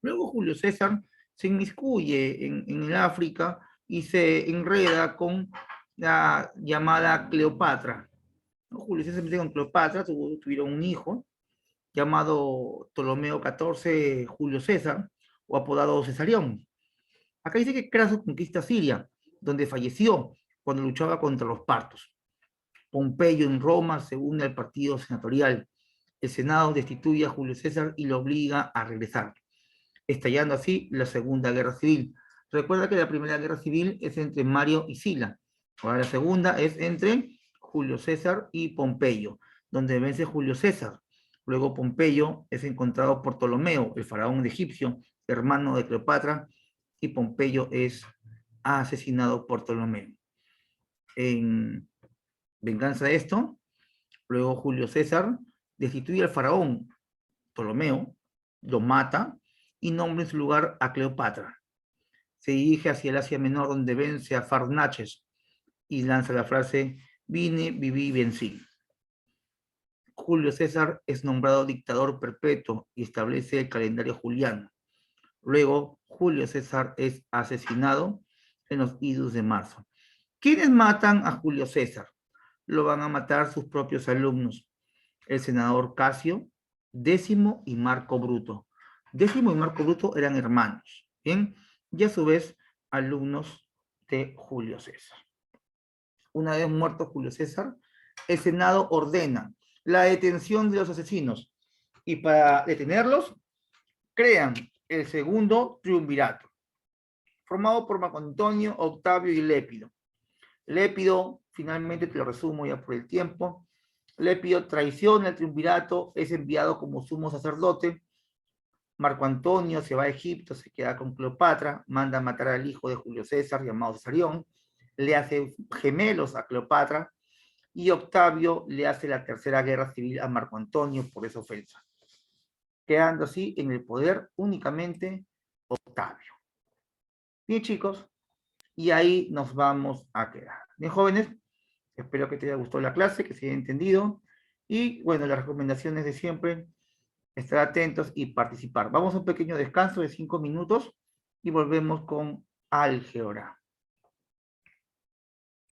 Luego Julio César se inmiscuye en el África y se enreda con la llamada Cleopatra. Julio César se mete con Cleopatra, tuvieron un hijo llamado Ptolomeo XIV Julio César, o apodado Cesarión. Acá dice que Craso conquista Siria, donde falleció cuando luchaba contra los partos. Pompeyo en Roma se une al partido senatorial. El Senado destituye a Julio César y lo obliga a regresar, estallando así la Segunda Guerra Civil. Recuerda que la Primera Guerra Civil es entre Mario y Sila. Ahora la segunda es entre Julio César y Pompeyo, donde vence Julio César. Luego Pompeyo es encontrado por Ptolomeo, el faraón egipcio, hermano de Cleopatra, y Pompeyo es asesinado por Ptolomeo. En venganza de esto, luego Julio César destituye al faraón Ptolomeo, lo mata y nombra en su lugar a Cleopatra. Se dirige hacia el Asia Menor, donde vence a Farnaces y lanza la frase vine, viví, vencí. Julio César es nombrado dictador perpetuo y establece el calendario juliano. Luego, Julio César es asesinado en los idus de marzo. ¿Quiénes matan a Julio César? Lo van a matar sus propios alumnos, el senador Casio, Décimo y Marco Bruto. Décimo y Marco Bruto eran hermanos, ¿bien? Y a su vez, alumnos de Julio César. Una vez muerto Julio César, el Senado ordena la detención de los asesinos y para detenerlos, crean el segundo triunvirato, formado por Marco Antonio, Octavio y Lépido. Lépido, finalmente te lo resumo ya por el tiempo, Lépido traiciona el triunvirato, es enviado como sumo sacerdote. Marco Antonio se va a Egipto, se queda con Cleopatra, manda a matar al hijo de Julio César, llamado Cesarión, le hace gemelos a Cleopatra, y Octavio le hace la tercera guerra civil a Marco Antonio por esa ofensa, quedando así en el poder únicamente Octavio. Bien, chicos, y ahí nos vamos a quedar. Bien, jóvenes, espero que te haya gustado la clase, que se haya entendido, y bueno, las recomendaciones de siempre, estar atentos y participar. Vamos a un pequeño descanso de 5 minutos y volvemos con álgebra.